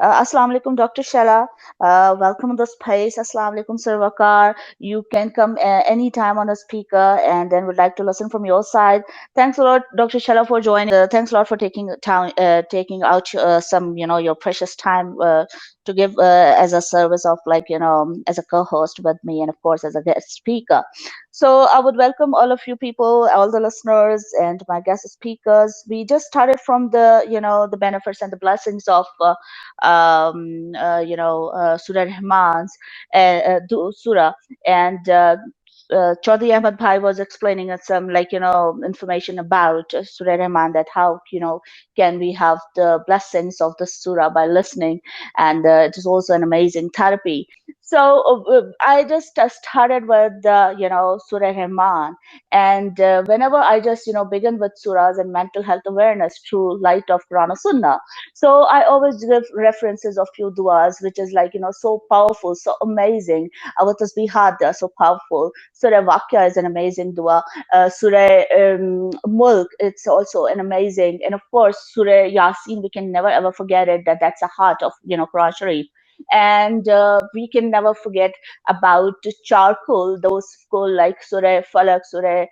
Assalamu alaikum, Dr. Shella. Welcome to the space. Assalamu alaikum, Sir Wakar. You can come anytime on a speaker, and then would like to listen from your side. Thanks a lot, Dr. Shella, for joining. Thanks a lot for taking time, taking out some, your precious time to give as a service of, as a co-host with me, and of course as a guest speaker. So I would welcome all of you people, all the listeners, and my guest speakers. We just started from the benefits and the blessings of. Surah Rahman's surah, and Chaudhry Ahmad Bhai was explaining us some information about Surah Rahman, that how can we have the blessings of the surah by listening, and it is also an amazing therapy. So I just started with Surah Rahman, and whenever I just begin with surahs and mental health awareness through light of Quran or Sunnah, so I always give references of few duas, which is so powerful, so amazing. Our tasbihat, they are so powerful. Surah Vakya is an amazing dua. Surah Mulk, it's also an amazing. And of course, Surah Yasin, we can never ever forget it, that's the heart of, Quran Sharif. And we can never forget about charcoal, those cool like Surah Falak, Surah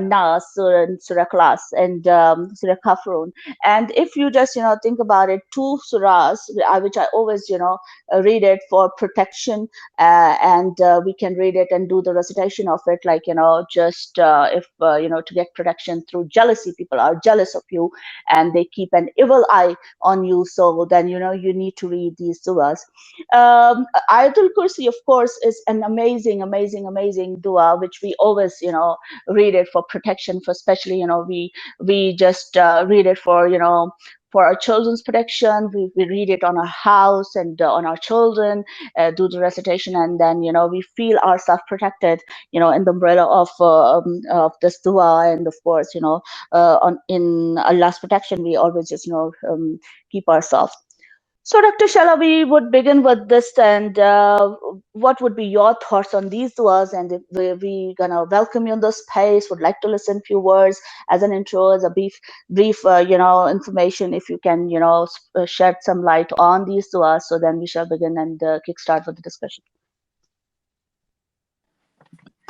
Nas, Surah Klas, and Surah Kafrun. And if you just think about it, two surahs which I always read it for protection, and we can read it and do the recitation of it, like just if to get protection through jealousy. People are jealous of you and they keep an evil eye on you, so then you need to read these surahs. Ayatul Kursi, of course, is an amazing, amazing, amazing dua which we always read it for protection. For especially we just read it for for our children's protection. We read it on our house and on our children, do the recitation, and then we feel ourselves protected in the umbrella of this dua. And of course on in Allah's protection we always just keep ourselves. So, Dr. Shala, we would begin with this, and what would be your thoughts on these duas? And if we gonna welcome you in the space, would like to listen few words as an intro, as a brief, information. If you can, shed some light on these duas, so then we shall begin and kickstart with the discussion.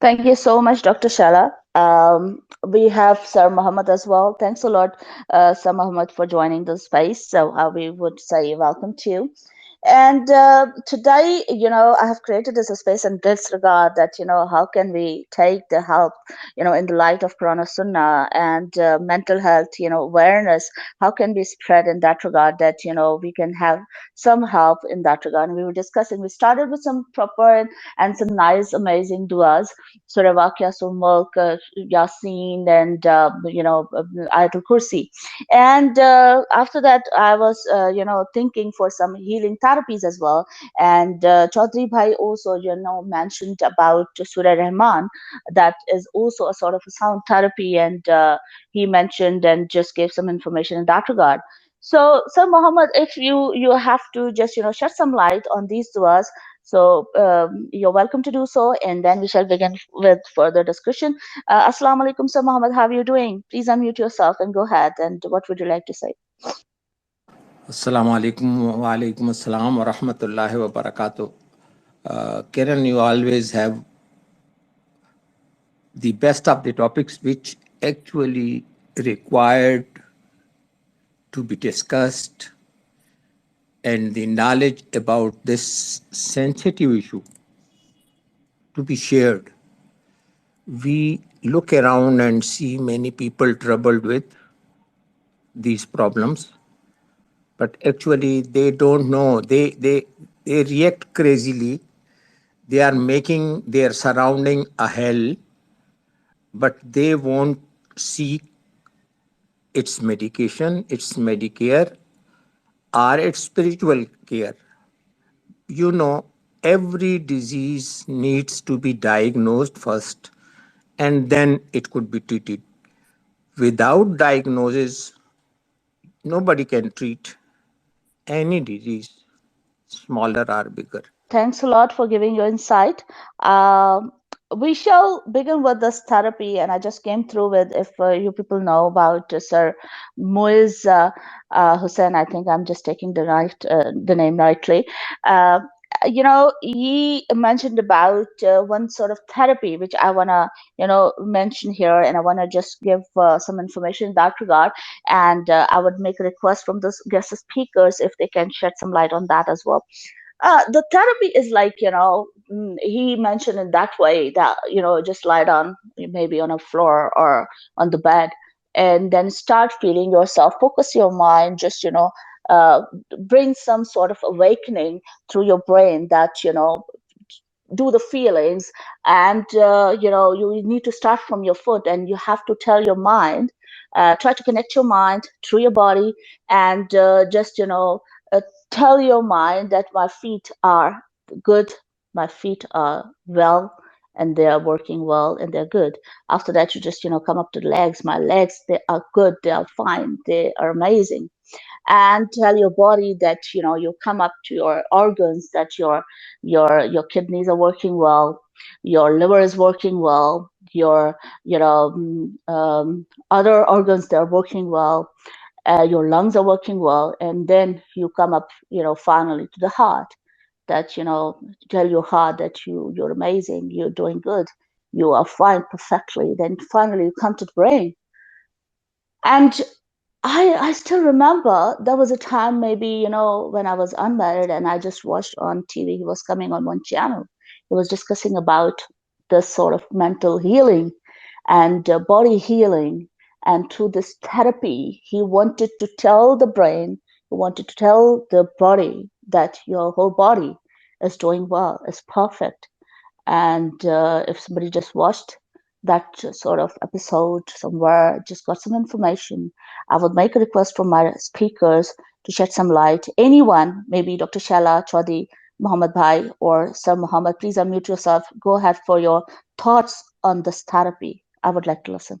Thank you so much, Dr. Shala. We have Sir Muhammad as well. Thanks a lot, Sir Muhammad, for joining the space. So, we would say welcome to you. And today, I have created this space in this regard that, how can we take the help, in the light of Quran and Sunnah and mental health, awareness, how can we spread in that regard that, we can have some help in that regard. And we were discussing, we started with some proper and some nice, amazing duas, Surah Waqiah, Surah Mulk, Yasin, and, Ayatul Kursi. And after that, I was, thinking for some healing therapies as well. And Chaudhry Bhai also, mentioned about Surah Rahman, that is also a sort of a sound therapy. And he mentioned and just gave some information in that regard. So, Sir Muhammad, if you have to just shed some light on these duas, so you're welcome to do so, and then we shall begin with further discussion. Assalamu alaikum, Sir Muhammad. How are you doing? Please unmute yourself and go ahead. And what would you like to say? Assalamu alaikum wa alaikum assalam wa rahmatullahi wa barakatuh. Kiran, you always have the best of the topics which actually required to be discussed, and the knowledge about this sensitive issue to be shared. We look around and see many people troubled with these problems, but actually they don't know. They react crazily. They are making their surrounding a hell, but they won't seek its medication, its Medicare, or its spiritual care. Every disease needs to be diagnosed first, and then it could be treated. Without diagnosis, nobody can treat any disease, smaller or bigger. Thanks a lot for giving your insight. We shall begin with this therapy, and I just came through with, if you people know about Sir Muiz Hussain, I think I'm just taking the name rightly. He mentioned about one sort of therapy which I wanna, mention here, and I wanna just give some information in that regard. And I would make a request from the guest speakers if they can shed some light on that as well. The therapy is like, he mentioned in that way that, just lie down, maybe on a floor or on the bed, and then start feeling yourself, focus your mind, just, uh, bring some sort of awakening through your brain that, do the feelings. And you need to start from your foot, and you have to tell your mind, try to connect your mind through your body, and just tell your mind that my feet are good, my feet are well, and they are working well, and they're good. After that, you just come up to the legs. My legs, they are good, they are fine, they are amazing. And tell your body that you come up to your organs, that your kidneys are working well, your liver is working well, your other organs, they're working well. your lungs are working well, and then you come up, finally to the heart, that, tell your heart that you're amazing, you're doing good, you are fine perfectly. Then finally you come to the brain. And I still remember there was a time, maybe, when I was unmarried and I just watched on TV, he was coming on one channel. He was discussing about this sort of mental healing and body healing. And through this therapy, he wanted to tell the brain, he wanted to tell the body that your whole body is doing well, is perfect. And if somebody just watched that sort of episode somewhere, just got some information, I would make a request from my speakers to shed some light. Anyone, maybe Dr. Shala Chaudhry, Muhammad Bhai, or Sir Muhammad, please unmute yourself. Go ahead for your thoughts on this therapy. I would like to listen.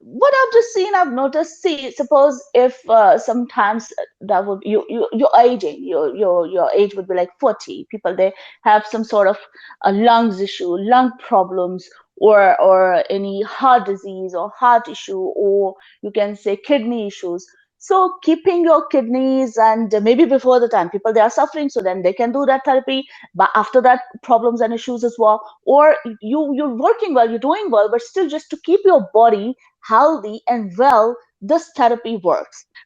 What I've just seen, I've noticed. See, suppose if sometimes that would you're aging, your age would be like 40. People, they have some sort of a lungs issue, lung problems, or any heart disease or heart issue, or you can say kidney issues. So keeping your kidneys, and maybe before the time people, they are suffering, so then they can do that therapy. But after that, problems and issues as well, or you're working well, you're doing well, but still just to keep your body healthy and well, this therapy works.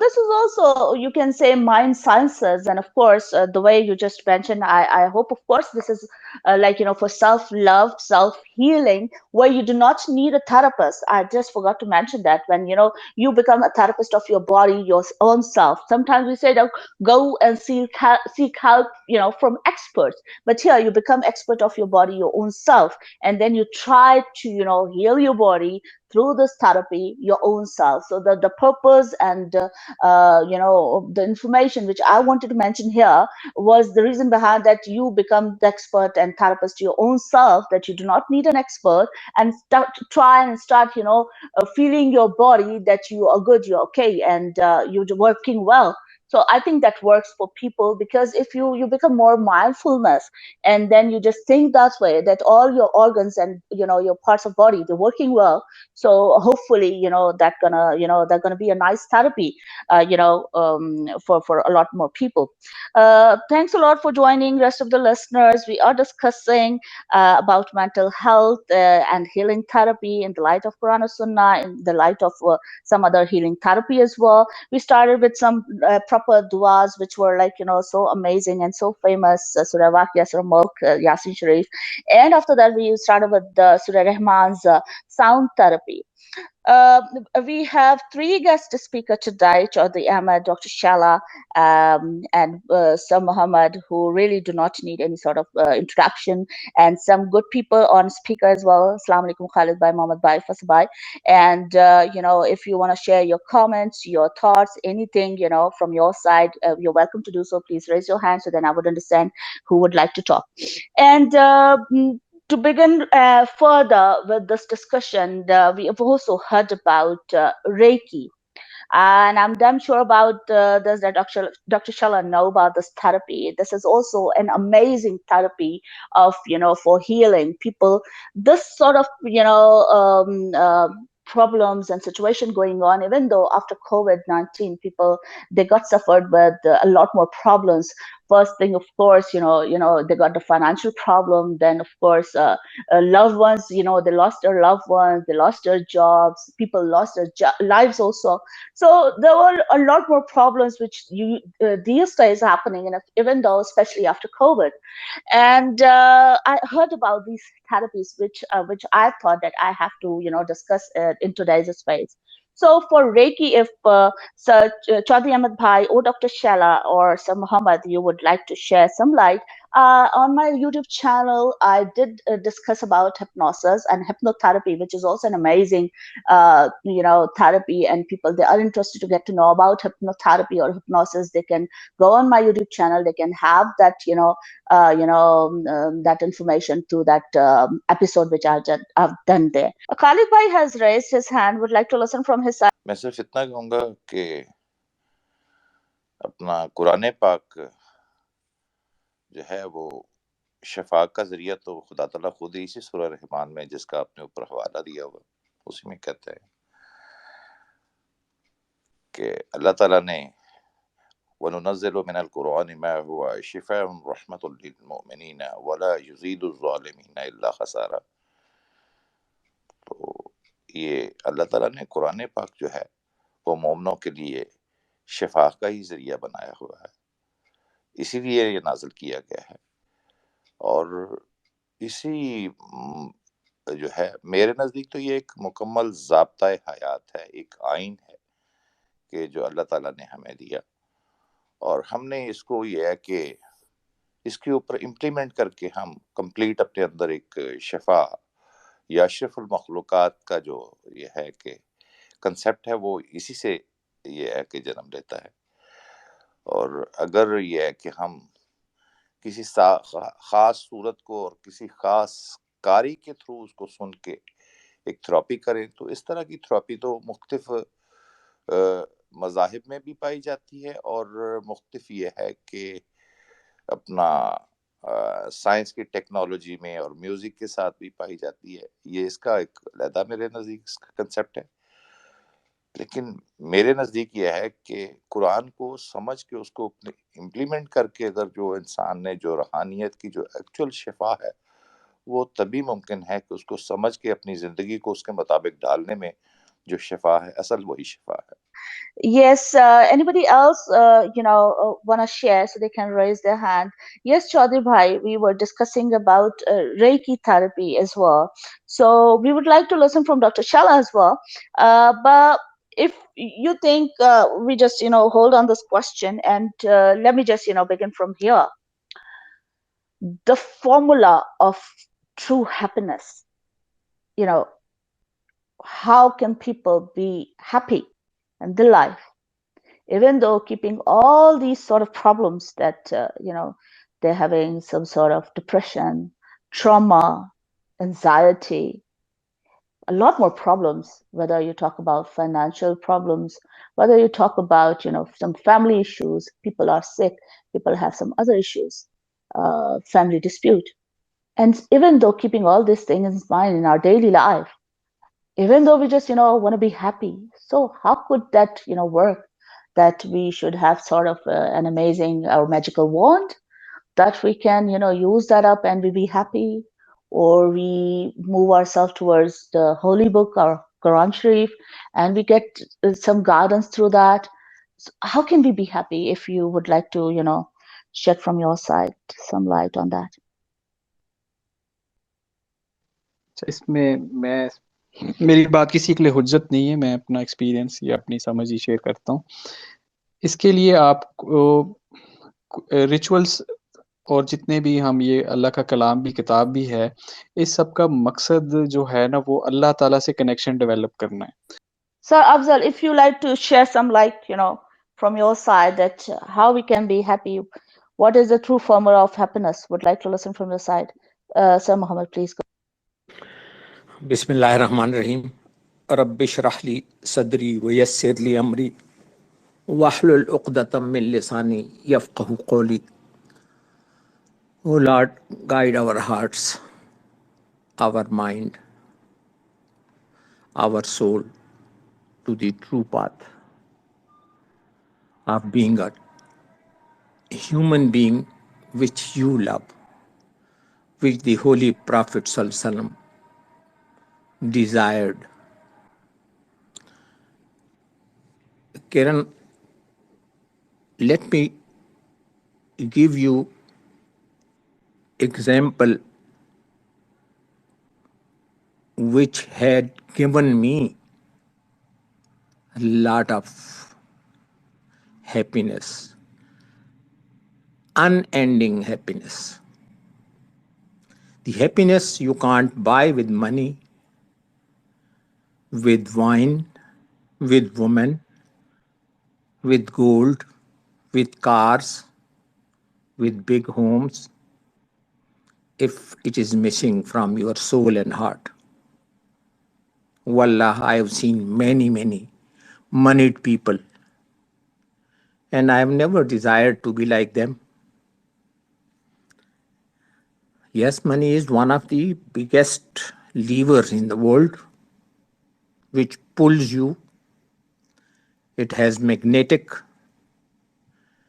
This is also, you can say, mind sciences. And of course, the way you just mentioned, I hope, of course, this is like, for self-love, self-healing, where you do not need a therapist. I just forgot to mention that when, you become a therapist of your body, your own self. Sometimes we say that go and seek help, from experts. But here you become expert of your body, your own self. And then you try to, heal your body through this therapy, your own self. So the purpose and the information which I wanted to mention here was the reason behind that you become the expert and therapist to your own self, that you do not need an expert, and start feeling your body that you are good, you're okay, and you're working well. So I think that works for people, because if you become more mindfulness, and then you just think that way, that all your organs and your parts of body, they're working well. So hopefully they're gonna be a nice therapy for a lot more people. Thanks a lot for joining, rest of the listeners. We are discussing about mental health and healing therapy in the light of Quran and Sunnah, in the light of some other healing therapy as well. We started with some proper duas, which were like so amazing and so famous, Surah Waqia, Surah Mulk, Yasin Sharif. And after that, we started with Surah Rahman's sound therapy. We have three guest speakers today, Chaudhry Ahmed, Dr. Shala, and Sir Muhammad, who really do not need any sort of introduction, and some good people on speaker as well. Assalamu alaikum, Khalid Bhai, Muhammad Bhai, Fasl Bhai. And, if you want to share your comments, your thoughts, anything, from your side, you're welcome to do so. Please raise your hand so then I would understand who would like to talk. And to begin further with this discussion, we have also heard about Reiki. And I'm damn sure about this, that Dr. Shala know about this therapy. This is also an amazing therapy of, for healing people. This sort of, problems and situation going on, even though after COVID-19, people, they got suffered with a lot more problems. First thing, of course, they got the financial problem. Then, of course, loved ones, they lost their loved ones, they lost their jobs, people lost their lives also. So there were a lot more problems which these days happening, even though, especially after COVID. And I heard about these therapies, which I thought that I have to, discuss in today's space. So for Reiki, if Sir Chaudhry Ahmed Bhai or Dr. Shella or Sir Muhammad, you would like to share some light, on my YouTube channel, I did discuss about hypnosis and hypnotherapy, which is also an amazing, therapy. And people, they are interested to get to know about hypnotherapy or hypnosis. They can go on my YouTube channel. They can have that, that information through that episode which I've done there. Khalid Bhai has raised his hand. Would like to listen from his side. میں صرف اتنا کہوں گا کہ اپنا قرآن پاک جو ہے وہ شفا کا ذریعہ تو خدا تعالیٰ خود ہی اسی سورہ رحمان میں جس کا آپ نے اوپر حوالہ دیا ہوا اسی میں کہتے ہیں کہ اللہ تعالیٰ نے وَنُنَزِّلُ مِنَ الْقُرْآنِ مَا هُوَ شِفَاءٌ رَحْمَةٌ لِلْمُؤْمِنِينَ وَلَا يُزِيدُ الظَّالِمِينَ إِلَّا خَسَارًا. تو یہ اللہ تعالیٰ نے قرآن پاک جو ہے وہ مومنوں کے لیے شفا کا ہی ذریعہ بنایا ہوا ہے، اسی لیے یہ نازل کیا گیا ہے. اور اسی جو ہے میرے نزدیک تو یہ ایک مکمل ضابطۂ حیات ہے، ایک آئین ہے کہ جو اللہ تعالیٰ نے ہمیں دیا، اور ہم نے اس کو یہ ہے کہ اس کے اوپر امپلیمنٹ کر کے ہم کمپلیٹ اپنے اندر ایک شفا یا اشرف المخلوقات کا جو یہ ہے کہ کنسیپٹ ہے وہ اسی سے یہ ہے کہ جنم لیتا ہے. اور اگر یہ ہے کہ ہم کسی خاص صورت کو اور کسی خاص قاری کے تھرو اس کو سن کے ایک تھراپی کریں تو اس طرح کی تھراپی تو مختلف مذاہب میں بھی پائی جاتی ہے، اور مختلف یہ ہے کہ اپنا سائنس کی ٹیکنالوجی میں اور میوزک کے ساتھ بھی پائی جاتی ہے. یہ اس کا ایک علیحدہ میرے نزدیک اس کا کنسیپٹ ہے. لیکن میرے نزدیک یہ ہے کہ قرآن کو سمجھ کے اس کو امپلیمنٹ کر کے اگر جو انسان نے جو روحانیت کی جو ایکچوئل شفا ہے وہ تبھی ممکن ہے کہ اس کو سمجھ کے اپنی زندگی کو اس کے مطابق ڈالنے میں جو شفا ہے اصل وہی شفا ہے. Yes, anybody else, want to share so they can raise their hand? Yes, Chaudhry Bhai, we were discussing about Reiki therapy as well. So we would like to listen from Dr. Shala as well. But if you think we just, hold on this question and let me just, begin from here. The formula of true happiness, how can people be happy in their life, even though keeping all these sort of problems that, they're having some sort of depression, trauma, anxiety, a lot more problems, whether you talk about financial problems, whether you talk about, some family issues, people are sick, people have some other issues, family dispute. And even though keeping all these things in mind in our daily life, even though we just, want to be happy, so how could that, work? That we should have sort of an amazing or magical wand that we can, use that up and we be happy, or we move ourselves towards the holy book or Quran Sharif and we get some guidance through that. So how can we be happy? If you would like to, shed from your side some light on that. اس میں میری بات کسی کے لیے حجت نہیں ہے، میں اپنا ایکسپیرینس یا اپنی سمجھ ہی شیئر کرتا ہوں. اس کے لیے آپ کو ریچولس اور جتنے بھی ہم یہ اللہ کا کلام بھی کتاب بھی ہے، اس سب کا مقصد جو ہے نا وہ اللہ تعالیٰ سے کنیکشن ڈیولپ کرنا ہے. Sir Afzal, if you like to share some light, from your side, that how we can be happy, what is the true formula of happiness? Would like to listen from your side. Sir Muhammad, please go. بسم اللہ الرحمن الرحیم. رب اشرح لی صدری ویسر لی امری واحلل عقدۃ من لسانی یفقہوا قولی. O Lord, guide our hearts, our mind, our soul to the true path of being a human being which you love, which the Holy Prophet Sallallahu Alaihi Wasallam desired. Kiran, let me give you example which had given me a lot of happiness, unending happiness. The happiness you can't buy with money, with wine, with women, with gold, with cars, with big homes, if it is missing from your soul and heart. Wallah, I have seen many moneyed people, and I have never desired to be like them. Yes, money is one of the biggest levers in the world which pulls you. It has magnetic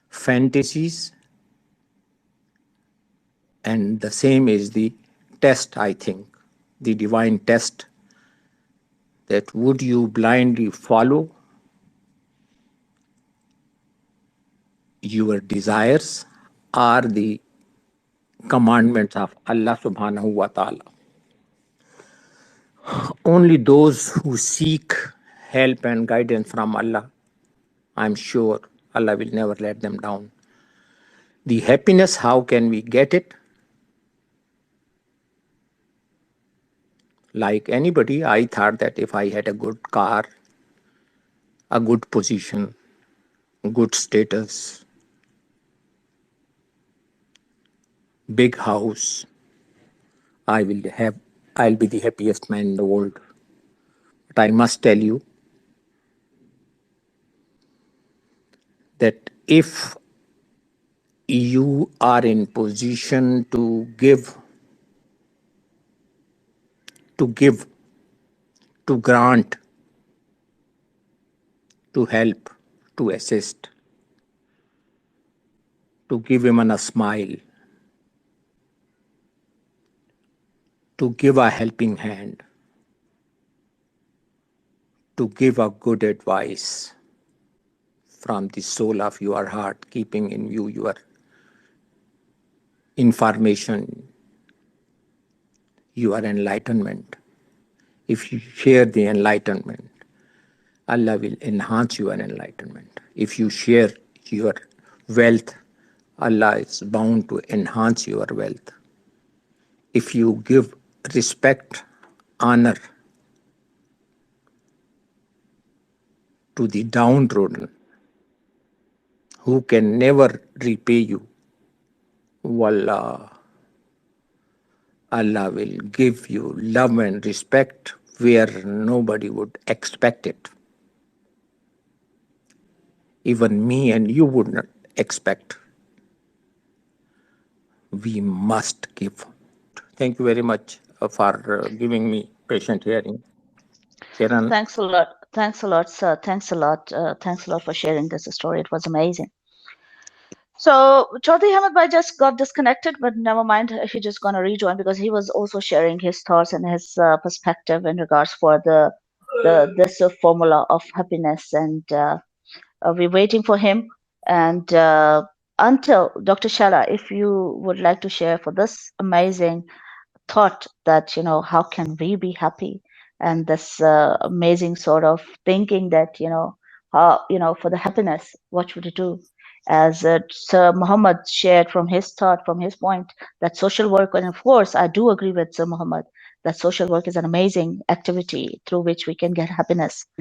fantasies, and the same is the test, I think, the divine test, that would you blindly follow your desires or the commandments of Allah subhanahu wa ta'ala. Only those who seek help and guidance from Allah, I'm sure Allah will never let them down. The happiness, how can we get it? Like anybody, I thought that if I had a good car, a good position, good status, big house, I'll be the happiest man in the world. But I must tell you that if you are in position to give, to grant, to help, to assist, to give him a smile, to give a helping hand, to give a good advice from the soul of your heart, keeping in view your information, your enlightenment. If you share the enlightenment, Allah will enhance your enlightenment. If you share your wealth, Allah is bound to enhance your wealth. If you give respect, honor to the downtrodden, who can never repay you, wallah, Allah will give you love and respect where nobody would expect it. Even me and you would not expect. We must give. Thank you very much for giving me patient hearing. Kiran. Thanks a lot. Thanks a lot, sir. Thanks a lot. Thanks a lot for sharing this story. It was amazing. So Chaudhry Ahmed Bhai just got disconnected, but never mind. He's just gonna rejoin because he was also sharing his thoughts and his perspective in regards for this formula of happiness, and we're waiting for him. And until Dr. Shala, if you would like to share for this amazing thought that how can we be happy, and this amazing sort of thinking that how for the happiness, what should we do? As Sir Muhammad shared from his thought, from his point, that social work, and of course I do agree with Sir Muhammad that social work is an amazing activity through which we can get happiness.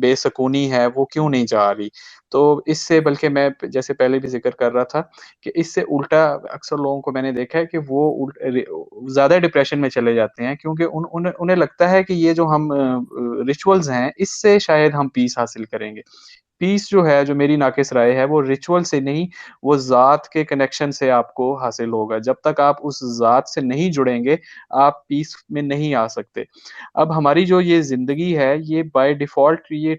بے سکونی ہے وہ کیوں نہیں جا رہی. تو اس سے بلکہ میں جیسے پہلے بھی ذکر کر رہا تھا کہ اس سے الٹا اکثر لوگوں کو میں نے دیکھا ہے کہ وہ زیادہ ڈپریشن میں چلے جاتے ہیں، کیونکہ انہیں لگتا ہے کہ یہ جو ہم ریچولز ہیں اس سے شاید ہم پیس حاصل کریں گے. پیس جو ہے، جو میری ناقص رائے ہے، وہ ریچول سے نہیں، وہ ذات کے کنیکشن سے آپ کو حاصل ہوگا. جب تک آپ اس ذات سے نہیں جڑیں گے آپ پیس میں نہیں آ سکتے. اب ہماری جو یہ زندگی ہے یہ بائی ڈیفالٹ یہ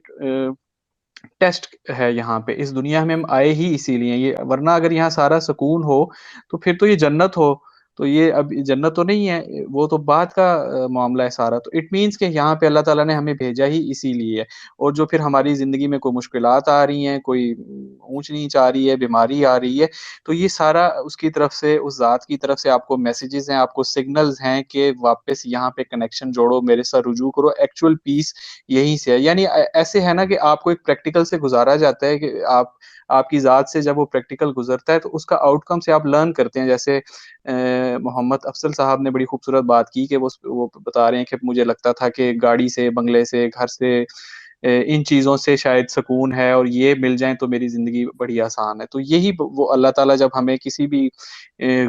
ٹیسٹ ہے. یہاں پہ اس دنیا میں ہم آئے ہی اسی لیے یہ، ورنہ اگر یہاں سارا سکون ہو تو پھر تو یہ جنت ہو. تو یہ اب جنت تو نہیں ہے، وہ تو بعد کا معاملہ ہے سارا. تو اٹ مینس کہ یہاں پہ اللہ تعالیٰ نے ہمیں بھیجا ہی اسی لیے ہے. اور جو پھر ہماری زندگی میں کوئی مشکلات آ رہی ہیں، کوئی اونچ نیچ آ رہی ہے، بیماری آ رہی ہے، تو یہ سارا اس کی طرف سے، اس ذات کی طرف سے آپ کو میسیجز ہیں، آپ کو سگنلز ہیں کہ واپس یہاں پہ کنیکشن جوڑو، میرے ساتھ رجوع کرو. ایکچوئل پیس یہیں سے ہے. یعنی ایسے ہے نا کہ آپ کو ایک پریکٹیکل سے گزارا جاتا ہے کہ آپ کی ذات سے جب وہ پریکٹیکل گزرتا ہے تو اس کا آؤٹ کم سے آپ لرن کرتے ہیں. جیسے محمد افضل صاحب نے بڑی خوبصورت بات کی کہ وہ بتا رہے ہیں کہ مجھے لگتا تھا کہ گاڑی سے، بنگلے سے، گھر سے، ان چیزوں سے شاید سکون ہے اور یہ مل جائیں تو میری زندگی بڑی آسان ہے. تو یہی وہ اللہ تعالیٰ جب ہمیں کسی بھی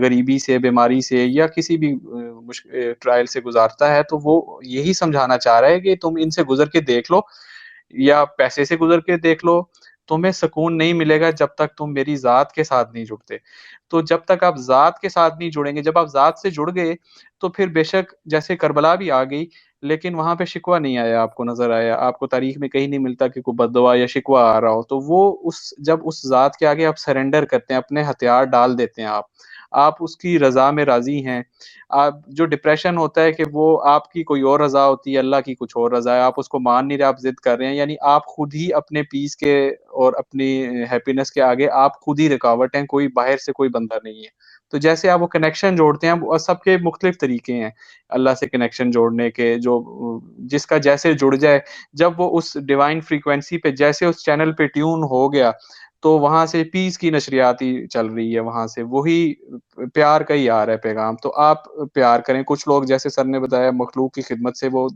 غریبی سے، بیماری سے یا کسی بھی ٹرائل سے گزارتا ہے تو وہ یہی سمجھانا چاہ رہا ہے کہ تم ان سے گزر کے دیکھ لو یا پیسے سے گزر کے دیکھ لو، تمہیں سکون نہیں ملے گا جب تک تم میری ذات کے ساتھ نہیں جڑتے. تو جب تک آپ ذات کے ساتھ نہیں جڑیں گے، جب آپ ذات سے جڑ گئے تو پھر بے شک جیسے کربلا بھی آ گئی لیکن وہاں پہ شکوہ نہیں آیا، آپ کو نظر آیا. آپ کو تاریخ میں کہیں نہیں ملتا کہ کوئی بد دعا یا شکوہ آ رہا ہو. تو وہ جب اس ذات کے آگے آپ سرنڈر کرتے ہیں، اپنے ہتھیار ڈال دیتے ہیں، آپ اس کی رضا میں راضی ہیں. آپ جو ڈپریشن ہوتا ہے کہ وہ آپ کی کوئی اور رضا ہوتی ہے، اللہ کی کچھ اور رضا ہے، آپ اس کو مان نہیں رہے، آپ ضد کر رہے ہیں. یعنی آپ خود ہی اپنے پیس کے اور اپنی ہیپینس کے آگے آپ خود ہی رکاوٹ ہیں، کوئی باہر سے کوئی بندہ نہیں ہے. تو جیسے آپ وہ کنیکشن جوڑتے ہیں، اور سب کے مختلف طریقے ہیں اللہ سے کنیکشن جوڑنے کے، جو جس کا جیسے جڑ جائے، جب وہ اس ڈیوائن فریکوینسی پہ جیسے اس چینل پہ ٹیون ہو گیا تو وہاں سے پیس کی نشریات ہی چل رہی ہے، وہاں سے وہی پیار کا ہی آ رہا ہے پیغام. تو آپ پیار کریں. کچھ لوگ جیسے سر نے بتایا مخلوق کی خدمت سے وہ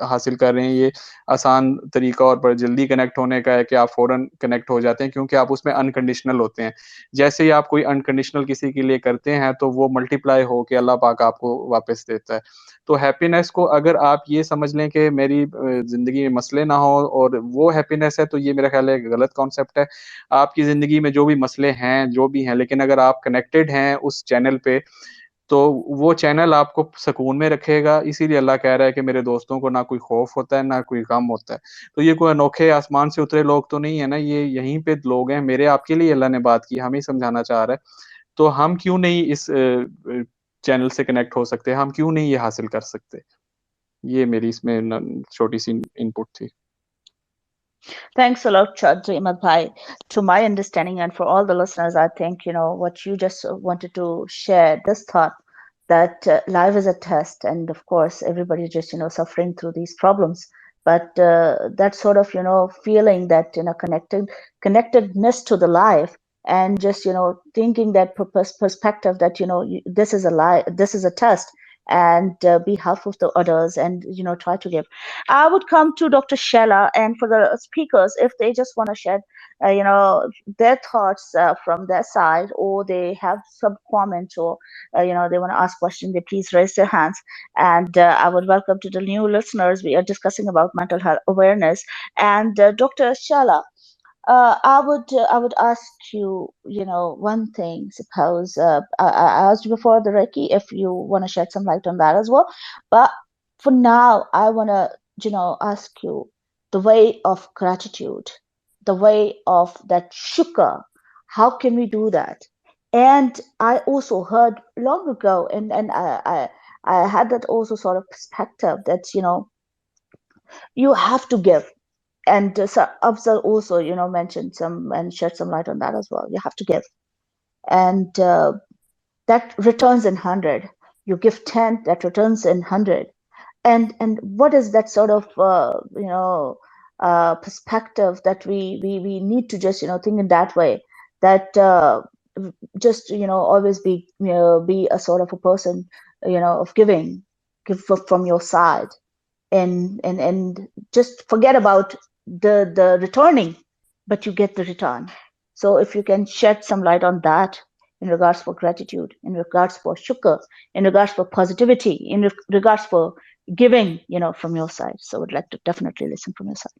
حاصل کر رہے ہیں. یہ آسان طریقہ اور بڑا جلدی کنیکٹ ہونے کا ہے کہ آپ فوراً کنیکٹ ہو جاتے ہیں کیونکہ آپ اس میں انکنڈیشنل ہوتے ہیں. جیسے ہی آپ کوئی انکنڈیشنل کسی کے لیے کرتے ہیں تو وہ ملٹیپلائی ہو کے اللہ پاک آپ کو واپس دیتا ہے. تو ہیپینس کو اگر آپ یہ سمجھ لیں کہ میری زندگی میں مسئلے نہ ہو اور وہ ہیپینس ہے، تو یہ میرا خیال ہے ایک غلط کانسیپٹ ہے. آپ کی زندگی میں جو بھی مسئلے ہیں، جو بھی ہیں، لیکن اگر آپ کنیکٹڈ ہیں اس چینل پہ تو وہ چینل آپ کو سکون میں رکھے گا. اسی لیے اللہ کہہ رہا ہے کہ میرے دوستوں کو نہ کوئی خوف ہوتا ہے نہ کوئی غم ہوتا ہے. تو یہ کوئی انوکھے آسمان سے اترے لوگ تو نہیں ہے نا، یہ یہیں پہ لوگ ہیں. میرے آپ کے لیے اللہ نے بات کی، ہمیں سمجھانا چاہ رہا ہے. تو ہم کیوں نہیں اس چینل سے کنیکٹ ہو سکتے؟ ہم کیوں نہیں یہ حاصل کر سکتے؟ یہ میری اس میں چھوٹی سی ان پٹ تھی. Thanks a lot, Chaudhry Ahmad Bhai. To my understanding, and for all the listeners, I think, what you just wanted to share this thought that life is a test, and of course, everybody just, suffering through these problems. But that sort of, feeling that, connectedness to the life, and just, thinking that perspective that, this is a life, this is a test, and be helpful to others, and try to give. I would come to Dr. Shella, and for the speakers, if they just want to share their thoughts from their side, or they have some comments, or they want to ask questions, they please raise their hands. And I would welcome to the new listeners. We are discussing about mental health awareness. And Dr. Shella, I would ask you, one thing. Suppose I asked you before the Reiki, if you want to shed some light on that as well. But for now, I want to, ask you the way of gratitude, the way of that shukr. How can we do that? And I also heard long ago, and I had that also sort of perspective that you have to give. And so Afzal also, mentioned some and shed some light on that as well. You have to give, and that returns in 100. You give 10, that returns in 100. And what is that sort of perspective that we need to just think in that way, that just always be be a sort of a person of giving, give from your side, and just forget about the returning, but you get the return. So if you can shed some light on that in regards for gratitude, in regards for shukr, in regards for positivity, in regards for giving, from your side. So I would like to definitely listen from your side.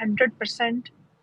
100%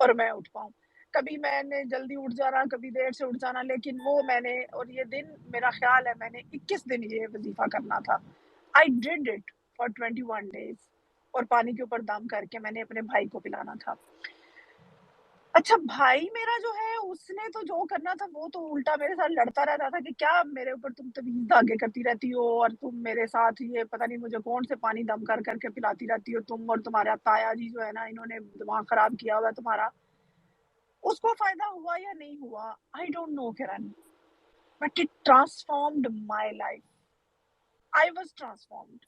اور میں اٹھ پاؤں. کبھی میں نے جلدی اٹھ جانا، کبھی دیر سے اٹھ جانا، لیکن وہ میں نے، اور یہ دن میرا خیال ہے میں نے 21 دن یہ وظیفہ کرنا تھا. I did it for 21 days، اور پانی کے اوپر دم کر کے میں نے اپنے بھائی کو پلانا تھا. اچھا بھائی میرا جو ہے اس نے تو جو کرنا تھا وہ تو الٹا میرے ساتھ لڑتا رہتا تھا کہ کیا میرے اوپر تم تمیز دھاگے کرتی رہتی ہو، اور تم میرے ساتھ یہ پتہ نہیں مجھے کون سے پانی دم کر کر کے پلاتی رہتی ہو تم، اور تمہارا تایا جی جو ہے نا انہوں نے دماغ خراب کیا ہوا ہے تمہارا. اس کو فائدہ ہوا یا نہیں ہوا آئی ڈونٹ نو کرن، but it transformed my life. I was transformed.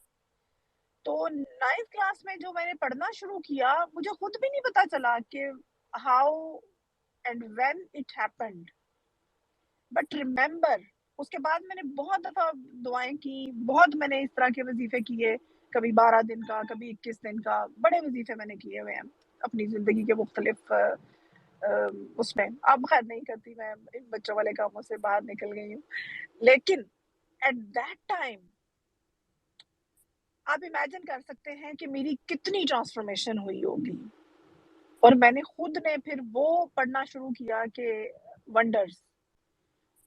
تو 9th کلاس میں جو میں نے پڑھنا شروع کیا مجھے خود بھی نہیں پتا چلا کہ how and when it happened, but remember اس کے بعد میں نے بہت دفعہ دعائیں کی، بہت میں نے اس طرح کے وظیفے کیے، کبھی 12 دن کا، کبھی 21 دن کا، بڑے وظیفے میں نے کیے ہوئے ہیں اپنی زندگی کے مختلف اس میں. اب خیر نہیں کرتی، میں ان بچوں والے کاموں سے باہر نکل گئی ہوں. لیکن ایٹ دیٹ ٹائم آپ امیجن کر سکتے ہیں کہ میری کتنی ٹرانسفارمیشن ہوئی ہوگی. اور میں نے خود نے پھر وہ پڑھنا شروع کیا کہ ونڈرز.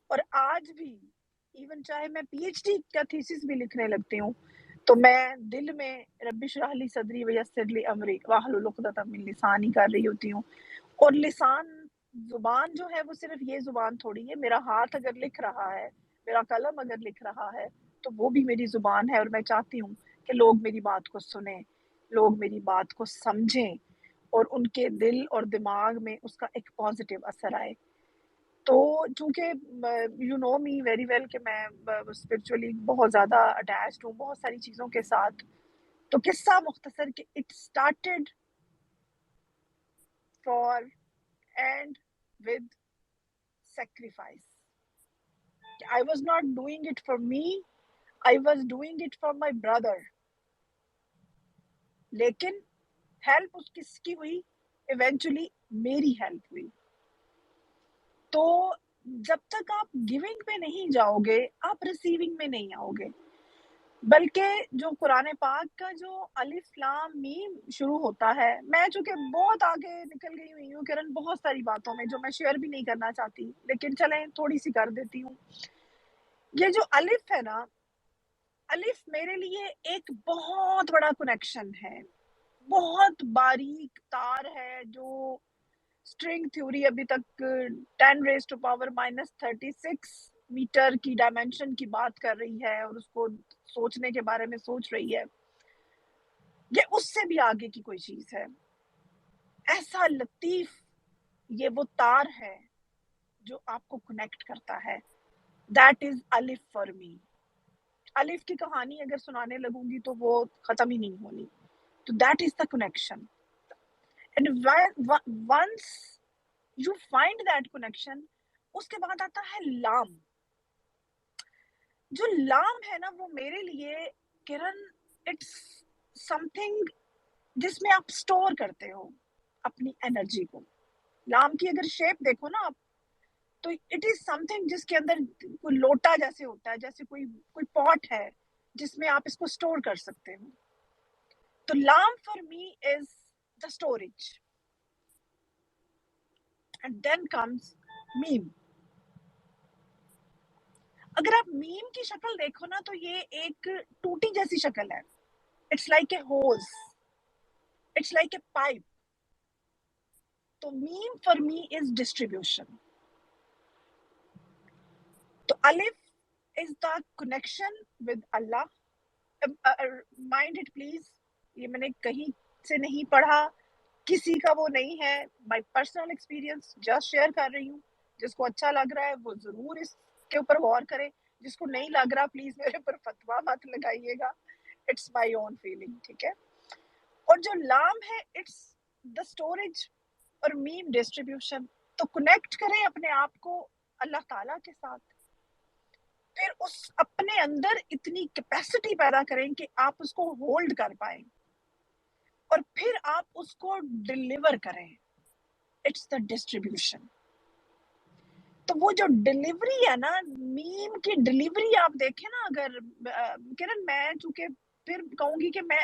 اور آج بھی ایون چاہے میں پی ایچ ڈی کا تھیسس بھی لکھنے لگتی ہوں تو میں دل میں رب اشرح لی صدری ویسر لی امری واحلل عقدۃ من لسانی کر رہی ہوتی ہوں. اور لسان زبان جو ہے وہ صرف یہ زبان تھوڑی ہے، میرا ہاتھ اگر لکھ رہا ہے، میرا قلم اگر لکھ رہا ہے تو وہ بھی میری زبان ہے. اور میں چاہتی ہوں کہ لوگ میری بات کو سنیں، لوگ میری بات کو سمجھیں، اور ان کے دل اور دماغ میں اس کا ایک پازیٹیو اثر آئے. تو چونکہ you know me very well کہ میں اسپرچولی بہت زیادہ اٹیچڈ ہوں بہت ساری چیزوں کے ساتھ. تو قصہ مختصر کہ it started for and with sacrifice. I was not doing it for me, I was doing it for my brother. لیکن ہیلپ اس کس کی ہوئی؟ ایونچولی میری ہیلپ ہوئی. تو جب تک آپ گیونگ پہ نہیں جاؤ گے آپ ریسیونگ میں نہیں آؤ گے. بلکہ جو قرآن پاک کا جو الف لام میم شروع ہوتا ہے، میں چونکہ بہت آگے نکل گئی ہوئی ہوں کرن بہت ساری باتوں میں جو میں شیئر بھی نہیں کرنا چاہتی، لیکن چلیں تھوڑی سی کر دیتی ہوں. یہ جو الف ہے نا، الف میرے لیے ایک بہت بڑا کنیکشن ہے، بہت باریک تار ہے جو اسٹرنگ تھیوری ابھی تک 10⁻⁻36 میٹر کی ڈائمینشن کی بات کر رہی ہے اور اس کو سوچنے کے بارے میں سوچ رہی ہے. یہ اس سے بھی آگے کی کوئی چیز ہے. ایسا لطیف یہ وہ تار ہے جو آپ کو کنیکٹ کرتا ہے. دیٹ از الف فار می. الف کی کہانی اگر سنانے لگوں گی تو وہ ختم ہی نہیں ہونی. تو that is the connection. And once you find that connection, اس کے بعد آتا ہے لام. جو لام ہے نا وہ میرے لیے کرن اٹس سم تھنگ جس میں آپ سٹور کرتے ہو اپنی انرجی کو. لام کی اگر شیپ دیکھو نا آپ تو اٹ از سم تھنگ جس کے اندر کوئی لوٹا جیسے ہوتا ہے، جیسے کوئی پاٹ ہے جس میں آپ اس کو سٹور کر سکتے ہو. تو لام for me is the storage. And then comes میم. اگر آپ میم کی شکل دیکھو نا تو یہ ایک ٹوٹی جیسی شکل ہے. It's like a hose, it's like a pipe. تو میم فار می از ڈسٹریبیوشن. تو الف is the connection with Allah. Mind it please, یہ میں نے کہیں سے نہیں پڑھا، کسی کا وہ نہیں ہے، my personal experience just share کر رہی ہوں. جس کو اچھا لگ رہا ہے وہ ضرور اس کے اوپر غور کرے، جس کو نہیں لگ رہا پلیز میرے اوپر فتویٰ مت لگائیے گا. اٹس مائی اون فیلنگ، ٹھیک ہے. اور جو لام ہے اٹس دا اسٹوریج اور میم ڈسٹریبیوشن. تو کنیکٹ کریں اپنے آپ کو اللہ تعالیٰ کے ساتھ، پھر اس اپنے اندر اتنی کیپیسٹی پیدا کریں کہ آپ اس کو ہولڈ کر پائیں اور پھر آپ اس کو ڈلیور کریں. It's the distribution. تو وہ جو ڈلیوری ہے نا، میم کی ڈلیوری آپ دیکھیں نا، اگر کرن میں چونکہ پھر کہوں گی کہ میں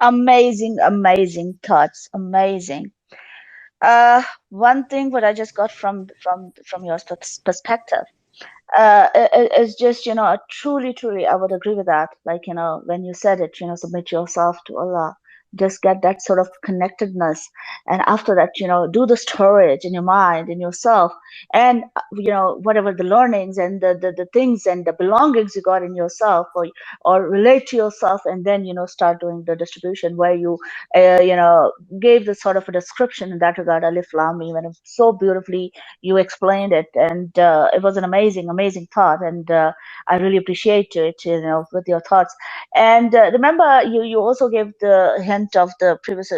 Amazing thoughts, amazing. One thing what I just got from your perspective is just, truly I would agree with that. Like, when you said it, submit yourself to Allah, just get that sort of connectedness, and after that, do the storage in your mind, in yourself, and whatever the learnings and the things and the belongings you got in yourself, or relate to yourself, and then start doing the distribution, where you gave the sort of a description in that regard, Alif Lam Mim, and so beautifully you explained it, and it was an amazing thought, and I really appreciate it, with your thoughts. And remember, you also gave the hint of the previous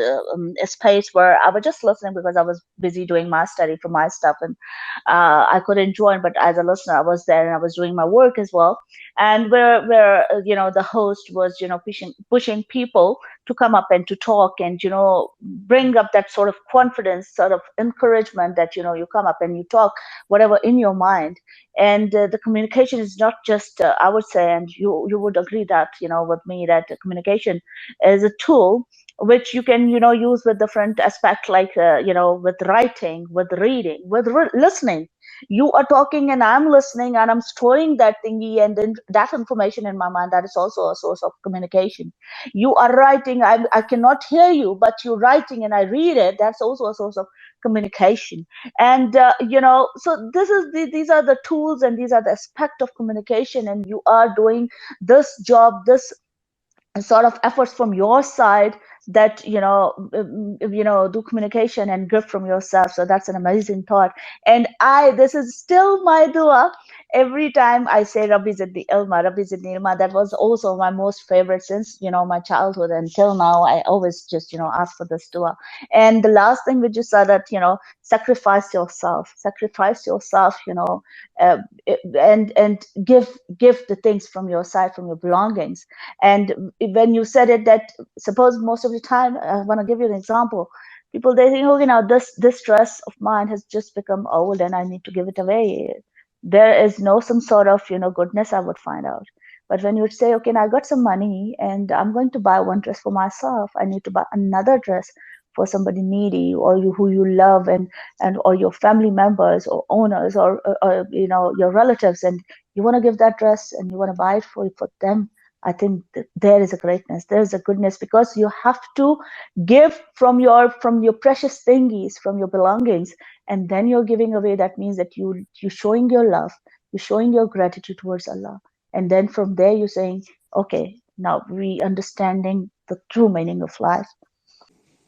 space where I was just listening because I was busy doing my study for my stuff, and I couldn't join, but as a listener I was there and I was doing my work as well. And where the host was pushing people to come up and to talk, and bring up that sort of confidence, sort of encouragement, that you come up and you talk whatever in your mind. And the communication is not just, I would say, and you would agree that with me, that the communication is a tool which you can use with different aspects, like with writing, with reading, with listening. You are talking and I'm listening and I'm storing that thingy and then that information in my mind. That is also a source of communication. You are writing, I cannot hear you, but you're writing and I read it. That's also a source of communication. And so these are the tools and these are the aspect of communication, and you are doing this job, this sort of efforts from your side, that do communication and give from yourself. So that's an amazing thought. And this is still my dua every time I say Rabbi Zidni Ilma, Rabbi Zidni Ilma. That was also my most favorite since my childhood until now. I always just ask for this dua. And the last thing which you said, that sacrifice yourself, and give the things from your side, from your belongings. And when you said it, that suppose most of the time, I want to give you an example. People, they think, okay, now this dress of mine has just become old and I need to give it away. There is no some sort of goodness I would find out. But when you would say, okay, now I got some money and I'm going to buy one dress for myself, I need to buy another dress for somebody needy, or who you love, and or your family members or owners, or your relatives, and you want to give that dress and you want to buy it for them. I think there is a greatness, there is a goodness, because you have to give from your precious thingies, from your belongings, and then you're giving away. That means that you're showing your love, you're showing your gratitude towards Allah, and then from there you're saying, okay, now we understanding the true meaning of life.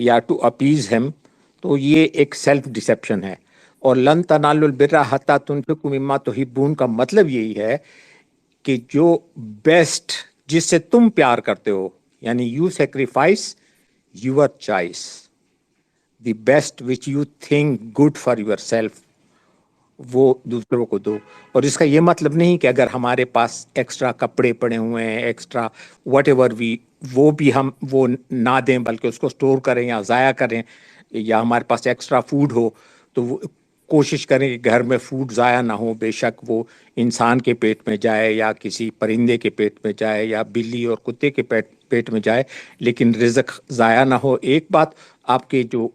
یا to appease ہم، تو یہ ایک self deception ہے. اور لن تنالوا البر حتی تنفقوا مما تحبون کا مطلب یہی ہے کہ جو بیسٹ جس سے تم پیار کرتے ہو، یعنی you sacrifice your choice, the best which you think good for your self, وہ دوسروں کو دو. اور اس کا یہ مطلب نہیں کہ اگر ہمارے پاس ایکسٹرا کپڑے پڑے ہوئے ہیں، ایکسٹرا واٹ ایور وہ بھی ہم وہ نہ دیں، بلکہ اس کو اسٹور کریں یا ضائع کریں. یا ہمارے پاس ایکسٹرا فوڈ ہو تو وہ کوشش کریں کہ گھر میں فوڈ ضائع نہ ہو، بے شک وہ انسان کے پیٹ میں جائے یا کسی پرندے کے پیٹ میں جائے یا بلی اور کتے کے پیٹ میں جائے، لیکن رزق ضائع نہ ہو. ایک بات، آپ کے جو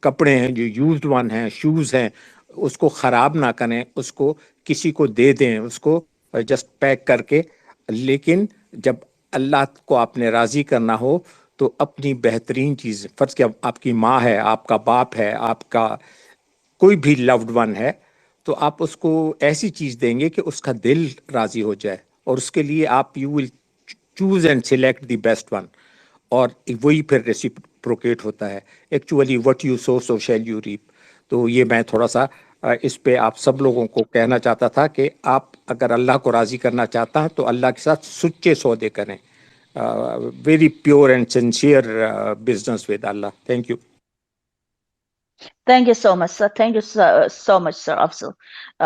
کپڑے ہیں، جو یوزڈ ون ہیں، شوز ہیں، اس کو خراب نہ کریں، اس کو کسی کو دے دیں، اس کو جسٹ پیک کر کے. لیکن جب اللہ کو آپ نے راضی کرنا ہو تو اپنی بہترین چیز، فرض کیا آپ کی ماں ہے، آپ کا باپ ہے، آپ کا کوئی بھی لوڈ ون ہے، تو آپ اس کو ایسی چیز دیں گے کہ اس کا دل راضی ہو جائے، اور اس کے لیے آپ you will choose and select the best one, اور وہی پھر ریسیپروکیٹ ہوتا ہے. Actually what you sow so shall you reap. تو یہ میں تھوڑا سا اس پہ آپ سب لوگوں کو کہنا چاہتا تھا کہ آپ اگر اللہ کو راضی کرنا چاہتا ہیں تو اللہ کے ساتھ سچے سودے کریں. Very pure and sincere business with Allah. Thank you. Thank you so much, sir. Thank you so much, sir, Afzal,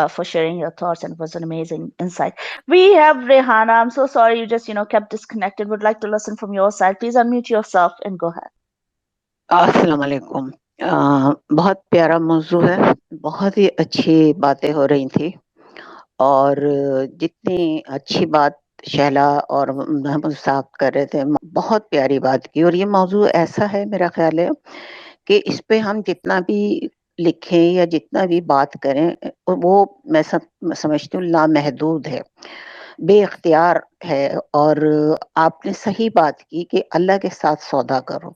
for sharing your thoughts, and it was an amazing insight. We have Rehana. I'm so sorry you just, kept disconnected. Would like to listen from your side. Please unmute yourself and go ahead. السلام علیکم. بہت پیارا موضوع ہے، بہت ہی اچھی باتیں ہو رہی تھی، اور جتنی اچھی بات شہلا اور محمود صاحب کر رہے تھے، بہت پیاری بات کی. اور یہ موضوع ایسا ہے، میرا خیال ہے کہ اس پہ ہم جتنا بھی لکھیں یا جتنا بھی بات کریں، وہ میں سمجھتی ہوں لامحدود ہے، بے اختیار ہے. اور آپ نے صحیح بات کی کہ اللہ کے ساتھ سودا کرو.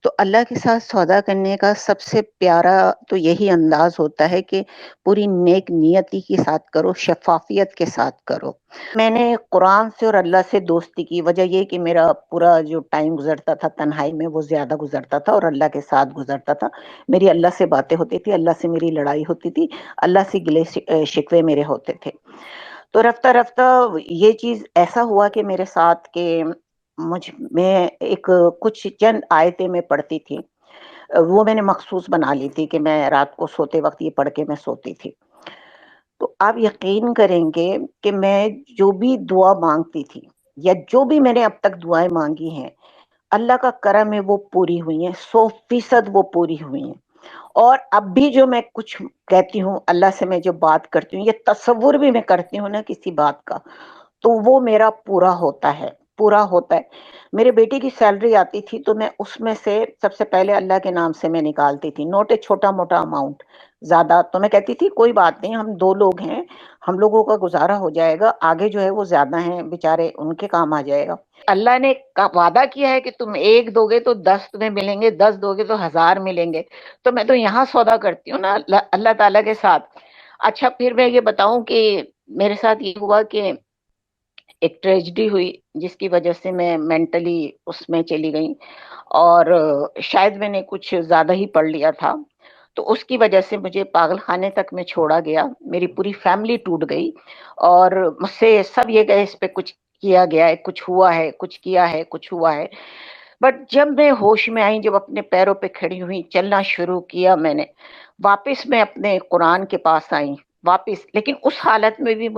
تو اللہ کے ساتھ سودا کرنے کا سب سے پیارا تو یہی انداز ہوتا ہے کہ پوری نیک نیتی کے ساتھ کرو، شفافیت کے ساتھ کرو. میں نے قرآن سے اور اللہ سے دوستی کی وجہ یہ کہ میرا پورا جو ٹائم گزرتا تھا تنہائی میں، وہ زیادہ گزرتا تھا اور اللہ کے ساتھ گزرتا تھا. میری اللہ سے باتیں ہوتی تھی، اللہ سے میری لڑائی ہوتی تھی، اللہ سے گلے شکوے میرے ہوتے تھے. تو رفتہ رفتہ یہ چیز ایسا ہوا کہ میرے ساتھ کہ میں ایک کچھ چند آیتیں میں پڑھتی تھی، وہ میں نے مخصوص بنا لی تھی کہ میں رات کو سوتے وقت یہ پڑھ کے میں سوتی تھی. تو آپ یقین کریں گے کہ میں جو بھی دعا مانگتی تھی یا جو بھی میں نے اب تک دعائیں مانگی ہیں، اللہ کا کرم ہے وہ پوری ہوئی ہیں، 100% وہ پوری ہوئی ہیں. اور اب بھی جو میں کچھ کہتی ہوں اللہ سے، میں جو بات کرتی ہوں، یہ تصور بھی میں کرتی ہوں نا کسی بات کا، تو وہ میرا پورا ہوتا ہے، پورا ہوتا ہے. میرے بیٹے کی سیلری آتی تھی تو میں اس میں سے سب سے پہلے اللہ کے نام سے میں نکالتی تھی. نوٹ چھوٹا موٹا اماؤنٹ، زیادہ تو میں کہتی تھی کوئی بات نہیں، ہم 2 لوگ ہیں، ہم لوگوں کا گزارا ہو جائے گا، آگے جو ہے وہ زیادہ ہیں بیچارے، ان کے کام آ جائے گا. اللہ نے وعدہ کیا ہے کہ تم 1 دو گے تو 10 تمہیں ملیں گے، 10 دو گے تو 1000 ملیں گے. تو میں تو یہاں سودا کرتی ہوں نا اللہ تعالیٰ کے ساتھ. اچھا پھر میں یہ بتاؤں کہ میرے ساتھ یہ ہوا کہ ایک ٹریجڈی ہوئی جس کی وجہ سے میں مینٹلی اس میں چلی گئی، اور شاید میں نے کچھ زیادہ ہی پڑھ لیا تھا، تو اس کی وجہ سے مجھے پاگل خانے تک میں چھوڑا گیا. میری پوری فیملی ٹوٹ گئی، اور مجھ سے سب یہ گئے اس پہ کچھ کیا گیا ہے، کچھ ہوا ہے، کچھ کیا ہے، کچھ ہوا ہے. بٹ جب میں ہوش میں آئی، جب اپنے پیروں پہ کھڑی ہوئی، چلنا شروع کیا میں نے، واپس میں اپنے قرآن کے پاس آئی واپس. لیکن اس حالت میں بھی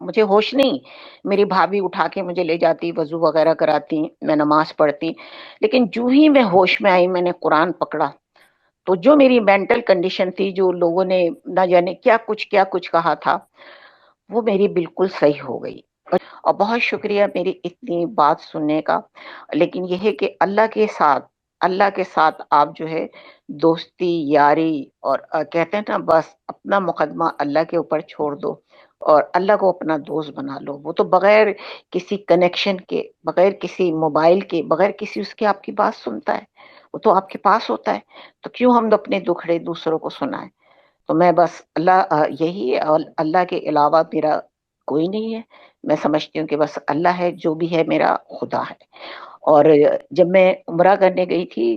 مجھے ہوش نہیں. میری بھابھی اٹھا کے مجھے لے جاتی، وضو وغیرہ کراتی، میں نماز پڑھتی. لیکن جو ہی میں ہوش میں آئی، میں نے قرآن پکڑا، تو جو میری مینٹل کنڈیشن تھی، جو لوگوں نے نہ جانے کیا کچھ کہا تھا، وہ میری بالکل صحیح ہو گئی. اور بہت شکریہ میری اتنی بات سننے کا. لیکن یہ ہے کہ اللہ کے ساتھ آپ جو ہے دوستی، یاری، اور کہتے ہیں نا بس اپنا مقدمہ اللہ کے اوپر چھوڑ دو اور اللہ کو اپنا دوست بنا لو. وہ تو بغیر کسی کنیکشن کے، بغیر کسی موبائل کے، بغیر کسی اس کے آپ کی بات سنتا ہے، وہ تو آپ کے پاس ہوتا ہے. تو کیوں ہم اپنے دکھڑے دوسروں کو سنائیں؟ تو میں بس یہی اللہ کے علاوہ میرا کوئی نہیں ہے. میں سمجھتی ہوں کہ بس اللہ ہے، جو بھی ہے میرا خدا ہے. اور جب میں عمرہ کرنے گئی تھی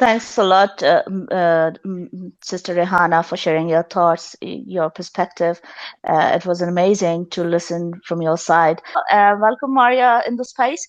Thanks a lot, Sister Rehana, for sharing your thoughts, your perspective. It was amazing to listen from your side. Welcome, Maria, in the space.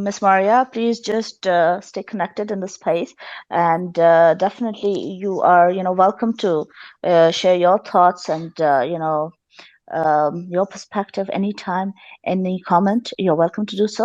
Miss Maria. Please just stay connected in the space, and definitely you are, welcome to share your thoughts and your perspective anytime, any comment. You're welcome to do so.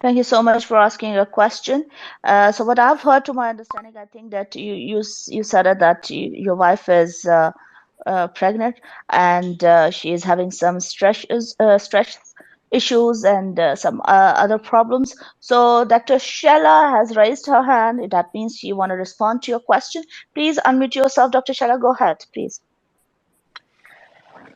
Thank you so much for asking a question. So what I've heard, to my understanding, I think that you said it, that your wife is pregnant, and she is having some stress issues and some other problems. So Dr. Shella has raised her hand. That means she want to respond to your question. Please unmute yourself, Dr. Shella. Go ahead, please.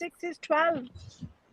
6 = 12,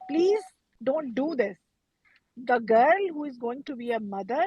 Please don't do this. The girl who is going to be a mother,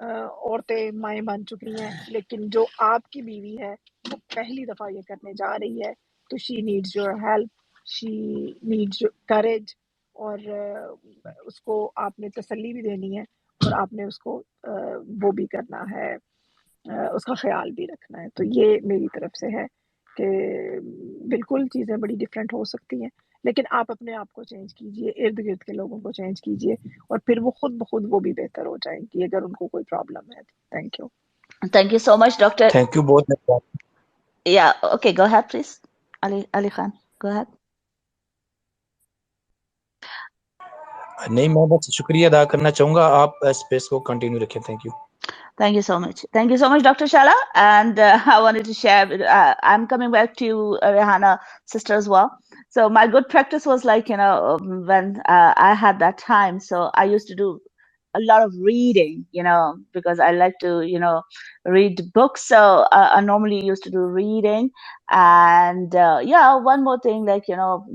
عورتیں مائیں بن چکی ہیں، لیکن جو آپ کی بیوی ہے وہ پہلی دفعہ یہ کرنے جا رہی ہے، تو she needs your help, she needs courage, اور اس کو آپ نے تسلی بھی دینی ہے، اور آپ نے اس کو وہ بھی کرنا ہے، اس کا خیال بھی رکھنا ہے۔ تو یہ میری طرف سے ہے کہ بالکل چیزیں بڑی ڈفرینٹ ہو سکتی ہیں، لیکن آپ اپنے آپ کو چینج کیجئے، ارد گرد کے لوگوں کو چینج کیجئے، اور پھر وہ خود بخود وہ بھی بہتر ہو جائیں گی اگر ان کو کوئی پرابلم ہے۔ Thank you. Thank you so much, Doctor. Thank you بہت. Yeah, okay, go ahead, please. Ali Khan, go ahead. نہیں میں بس شکریہ ادا کرنا چاہوں گا، آپ اسپیس کو کنٹینیو رکھیں. Thank you. Thank you so much. Thank you so much, Dr. Shala. And I wanted to share, I'm coming back to Rehana sister as well. So my good practice was like, when I had that time, so I used to do a lot of reading, because I like to, read books. So I normally used to do reading. And one more thing, like,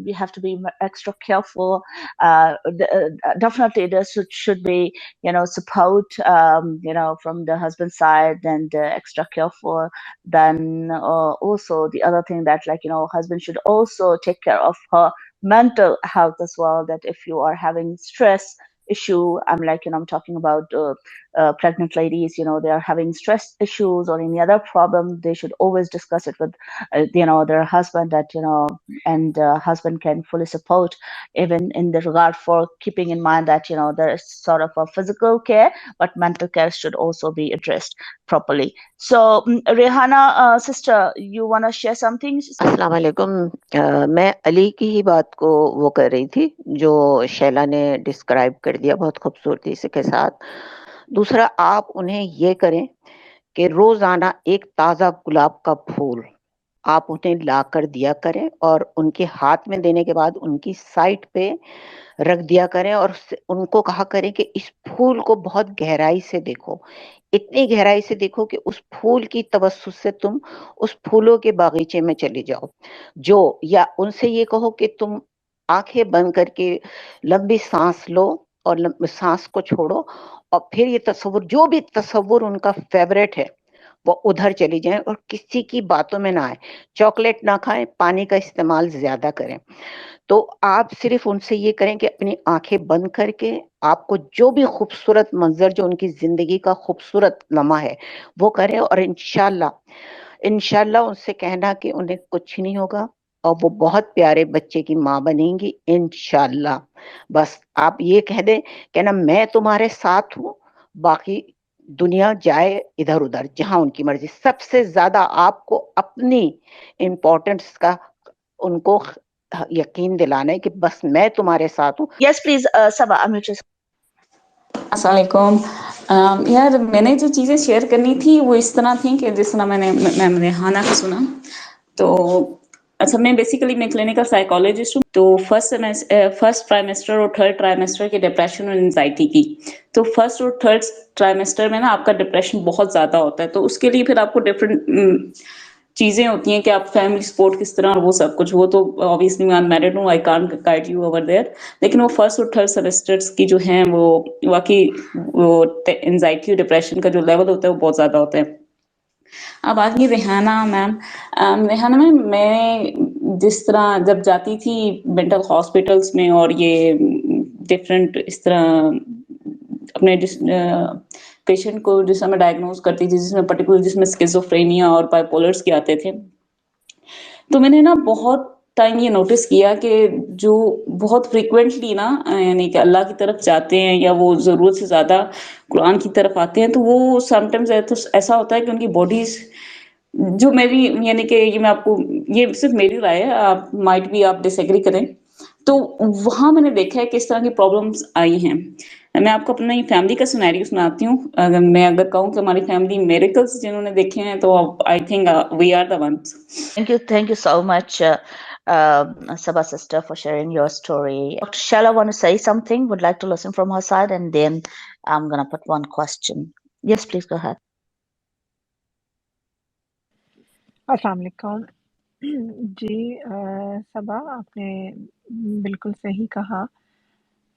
we have to be extra careful. Definitely there should be, support, from the husband's side, and extra careful. Then also the other thing that, like, husband should also take care of her mental health as well, that if you are having stress issue, I'm talking about pregnant ladies, they are having stress issues or any other problem, they should always discuss it with their husband, that and husband can fully support, even in the regard for keeping in mind that there is sort of a physical care, but mental care should also be addressed properly. So Rehana sister, you want to share something? السلام علیکم. میں علی کی ہی بات کو وہ کر رہی تھی جو شیلا نے ڈسکرائب کر دیا بہت خوبصورتی سے کے ساتھ. دوسرا، آپ انہیں یہ کریں کہ روزانہ ایک تازہ گلاب کا پھول آپ انہیں لا کر دیا کریں، اور ان کے ہاتھ میں دینے کے بعد ان کی سائٹ پہ رکھ دیا کریں، اور ان کو کہا کریں کہ اس پھول کو بہت گہرائی سے دیکھو، اتنی گہرائی سے دیکھو کہ اس پھول کی توسط سے تم اس پھولوں کے باغیچے میں چلے جاؤ. یا ان سے یہ کہو کہ تم آنکھیں بند کر کے لمبی سانس لو اور سانس کو چھوڑو، اور پھر یہ تصور، جو بھی تصور ان کا فیوریٹ ہے وہ ادھر چلی جائیں، اور کسی کی باتوں میں نہ آئے. چاکلیٹ نہ کھائیں، پانی کا استعمال زیادہ کریں. تو آپ صرف ان سے یہ کریں کہ اپنی آنکھیں بند کر کے آپ کو جو بھی خوبصورت منظر جو ان کی زندگی کا خوبصورت لمحہ ہے وہ کریں، اور انشاءاللہ ان سے کہنا کہ انہیں کچھ نہیں ہوگا، اور وہ بہت پیارے بچے کی ماں بنیں گی انشاءاللہ. بس آپ یہ کہہ دیں کہ نا میں تمہارے ساتھ ہوں، باقی دنیا جائے ادھر ادھر جہاں ان کی مرضی. سب سے زیادہ آپ کو اپنی امپورٹنس کا ان کو یقین دلانا ہے کہ بس میں تمہارے ساتھ ہوں. Yes, please, Saba, unmute yourself. السلام علیکم. یار میں نے جو چیزیں شیئر کرنی تھی وہ اس طرح تھیں کہ جس طرح میں نے میم ریحانہ کو سنا. تو اچھا، میں بیسیکلی میں کلینکل سائیکالوجسٹ ہوں. تو فرسٹ ٹرائمیسٹر اور تھرڈ ٹرائمیسٹر کے ڈپریشن اور انزائٹی کی. تو فرسٹ اور تھرڈ ٹرائمیسٹر میں نا آپ کا ڈپریشن بہت زیادہ ہوتا ہے، تو اس کے لیے پھر آپ کو ڈفرینٹ چیزیں ہوتی ہیں کہ آپ فیملی سپورٹ کس طرح، اور وہ سب کچھ. وہ تو obviously میں unmarried ہوں, I can't guide you over there. لیکن وہ فرسٹ اور تھرڈ سیمسٹرس کی جو ہیں وہ واقعی وہ انزائٹی اور ڈپریشن کا جو لیول ہوتا ہے وہ بہت زیادہ ہوتا ہے. اب آگے ریحانہ میم، میں جس طرح جب جاتی تھی مینٹل ہاسپٹلس میں، اور یہ ڈفرینٹ اس طرح اپنے پیشنٹ کو جس میں ڈائگنوز کرتی تھی، جس میں سکیزوفرینیا اور بائیپولرس کے آتے تھے، تو میں نے نا بہت ٹائم یہ نوٹس کیا کہ جو بہت فریکوینٹلی نا یعنی کہ اللہ کی طرف جاتے ہیں یا وہ ضرورت سے زیادہ قرآن کی طرف آتے ہیں، تو وہ سم ٹائمز ایسا ہوتا ہے کہ ان کی باڈیز جو میری یعنی کہ یہ میں آپ کو، یہ صرف میری رائے ہے، آپ مائٹ بھی آپ ڈس ایگری کریں، تو وہاں میں نے دیکھا ہے کہ اس طرح کی پرابلمس آئی ہیں. میں آپ کو اپنی فیملی کا سینیریو سناتی ہوں. اگر کہوں کہ ہماری فیملی میریکلس جنہوں نے دیکھے ہیں تو I think we are the ones. Thank you so much, Saba sister, for sharing your story. Dr. Shala want to say something, would like to listen from her side, and then I'm going to put one question. Yes, please go ahead. السلام علیکم. جی صبا، آپ نے بالکل صحیح کہا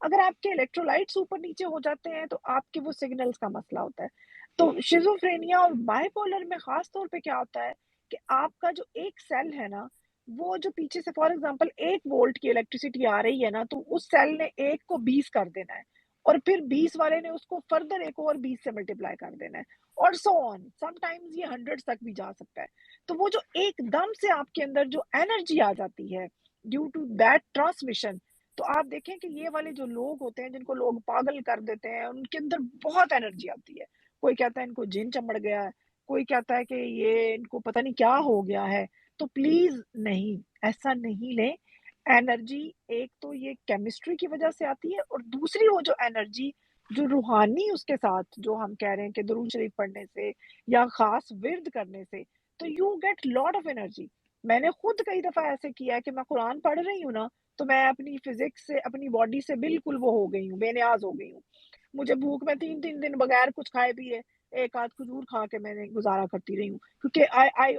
اگر آپ کے الیکٹرولائٹس اوپر نیچے ہو جاتے ہیں تو آپ کے وہ سگنلز کا مسئلہ ہوتا ہے. تو شیزوفرینیا اور بائی پولر میں خاص طور پہ کیا ہوتا ہے کہ آپ کا جو ایک سیل ہے نا وہ جو پیچھے سے فار ایگزامپل 1 وولٹ کی الیکٹریسٹی آ رہی ہے نا تو اس سیل نے 1 کو 20 کر دینا ہے اور پھر 20 والے نے اس کو فردر ایک اور 20 سے ملٹیپلائی کر دینا ہے اور سو آن. سم ٹائمز یہ 100 تک بھی جا سکتا ہے. تو وہ جو ایک دم سے آپ کے اندر جو انرجی آ جاتی ہے ڈیو ٹو دیٹ ٹرانسمیشن, تو آپ دیکھیں کہ یہ والے جو لوگ ہوتے ہیں جن کو لوگ پاگل کر دیتے ہیں ان کے اندر بہت انرجی آتی ہے. کوئی کہتا ہے ان کو جن چمڑ گیا ہے, کوئی کہتا ہے کہ یہ ان کو پتہ نہیں کیا ہو گیا ہے. تو پلیز نہیں, ایسا نہیں لیں. انرجی ایک تو یہ کیمسٹری کی وجہ سے آتی ہے اور دوسری وہ جو انرجی جو روحانی اس کے ساتھ جو ہم کہہ رہے ہیں کہ درود شریف پڑھنے سے یا خاص ورد کرنے سے تو you get lot of energy. میں نے خود کئی دفعہ ایسے کیا ہے کہ میں قرآن پڑھ رہی ہوں نا تو میں اپنی فزکس سے اپنی باڈی سے بالکل وہ ہو گئی ہوں, بے نیاز ہو گئی ہوں. مجھے بھوک میں 3 دن بغیر کچھ کھائے پیے ایک آدھ کھجور کھا کے میں نے گزارا کرتی رہی ہوں کیونکہ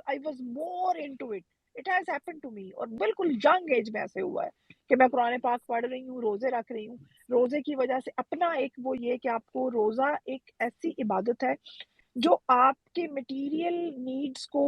I was more into it. It has happened to me. اور بالکل ینگ ایج میں ایسے ہوا ہے کہ میں قرآن پاک پڑھ رہی ہوں, روزے رکھ رہی ہوں. روزے کی وجہ سے اپنا ایک وہ یہ کہ آپ کو روزہ ایک ایسی عبادت ہے جو آپ کے مٹیریل نیڈز کو